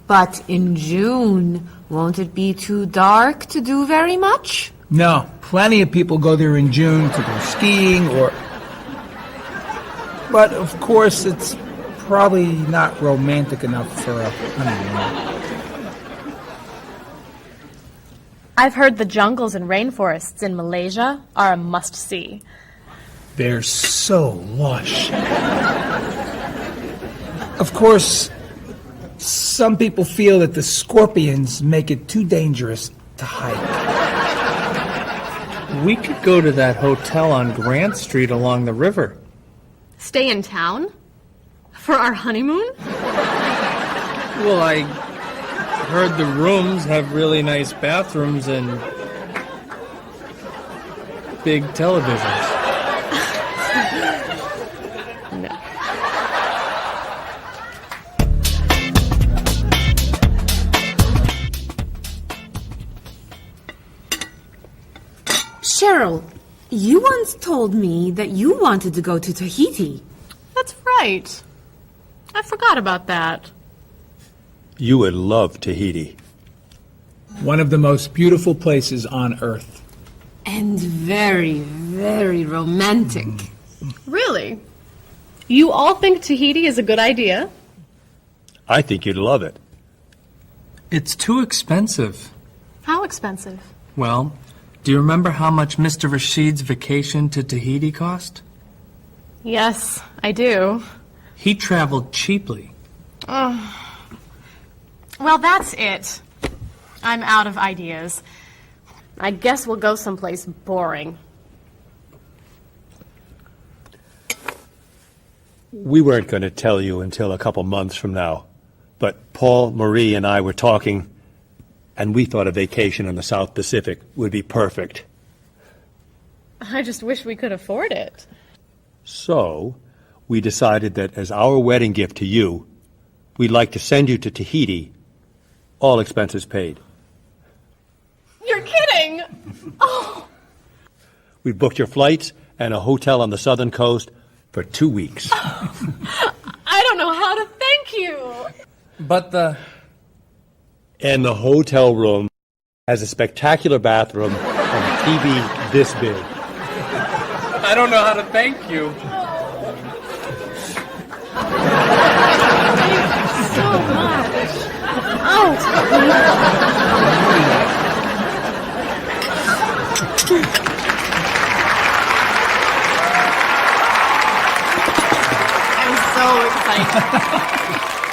But in June, won't it be too dark to do very much? No, plenty of people go there in June to go skiing or... But, of course, it's probably not romantic enough for a honeymoon. I've heard the jungles and rainforests in Malaysia are a must-see. They're so lush. Of course, some people feel that the scorpions make it too dangerous to hike. We could go to that hotel on Grant Street along the river. Stay in town? For our honeymoon? Well, I heard the rooms have really nice bathrooms and big televisions. No. Cheryl, you once told me that you wanted to go to Tahiti. That's right. I forgot about that. You would love Tahiti. One of the most beautiful places on earth. And very, very romantic. Really? You all think Tahiti is a good idea? I think you'd love it. It's too expensive. How expensive? Well, do you remember how much Mr. Rashid's vacation to Tahiti cost? Yes, I do. He traveled cheaply. Oh. Well, that's it. I'm out of ideas. I guess we'll go someplace boring. We weren't going to tell you until a couple months from now, but Paul, Marie, and I were talking, and we thought a vacation in the South Pacific would be perfect. I just wish we could afford it. So, we decided that as our wedding gift to you, we'd like to send you to Tahiti, all expenses paid. You're kidding! Oh! We booked your flights and a hotel on the southern coast for 2 weeks. I don't know how to thank you! But And the hotel room has a spectacular bathroom and a TV this big. I don't know how to thank you. Thanks so much. Oh! I'm so excited.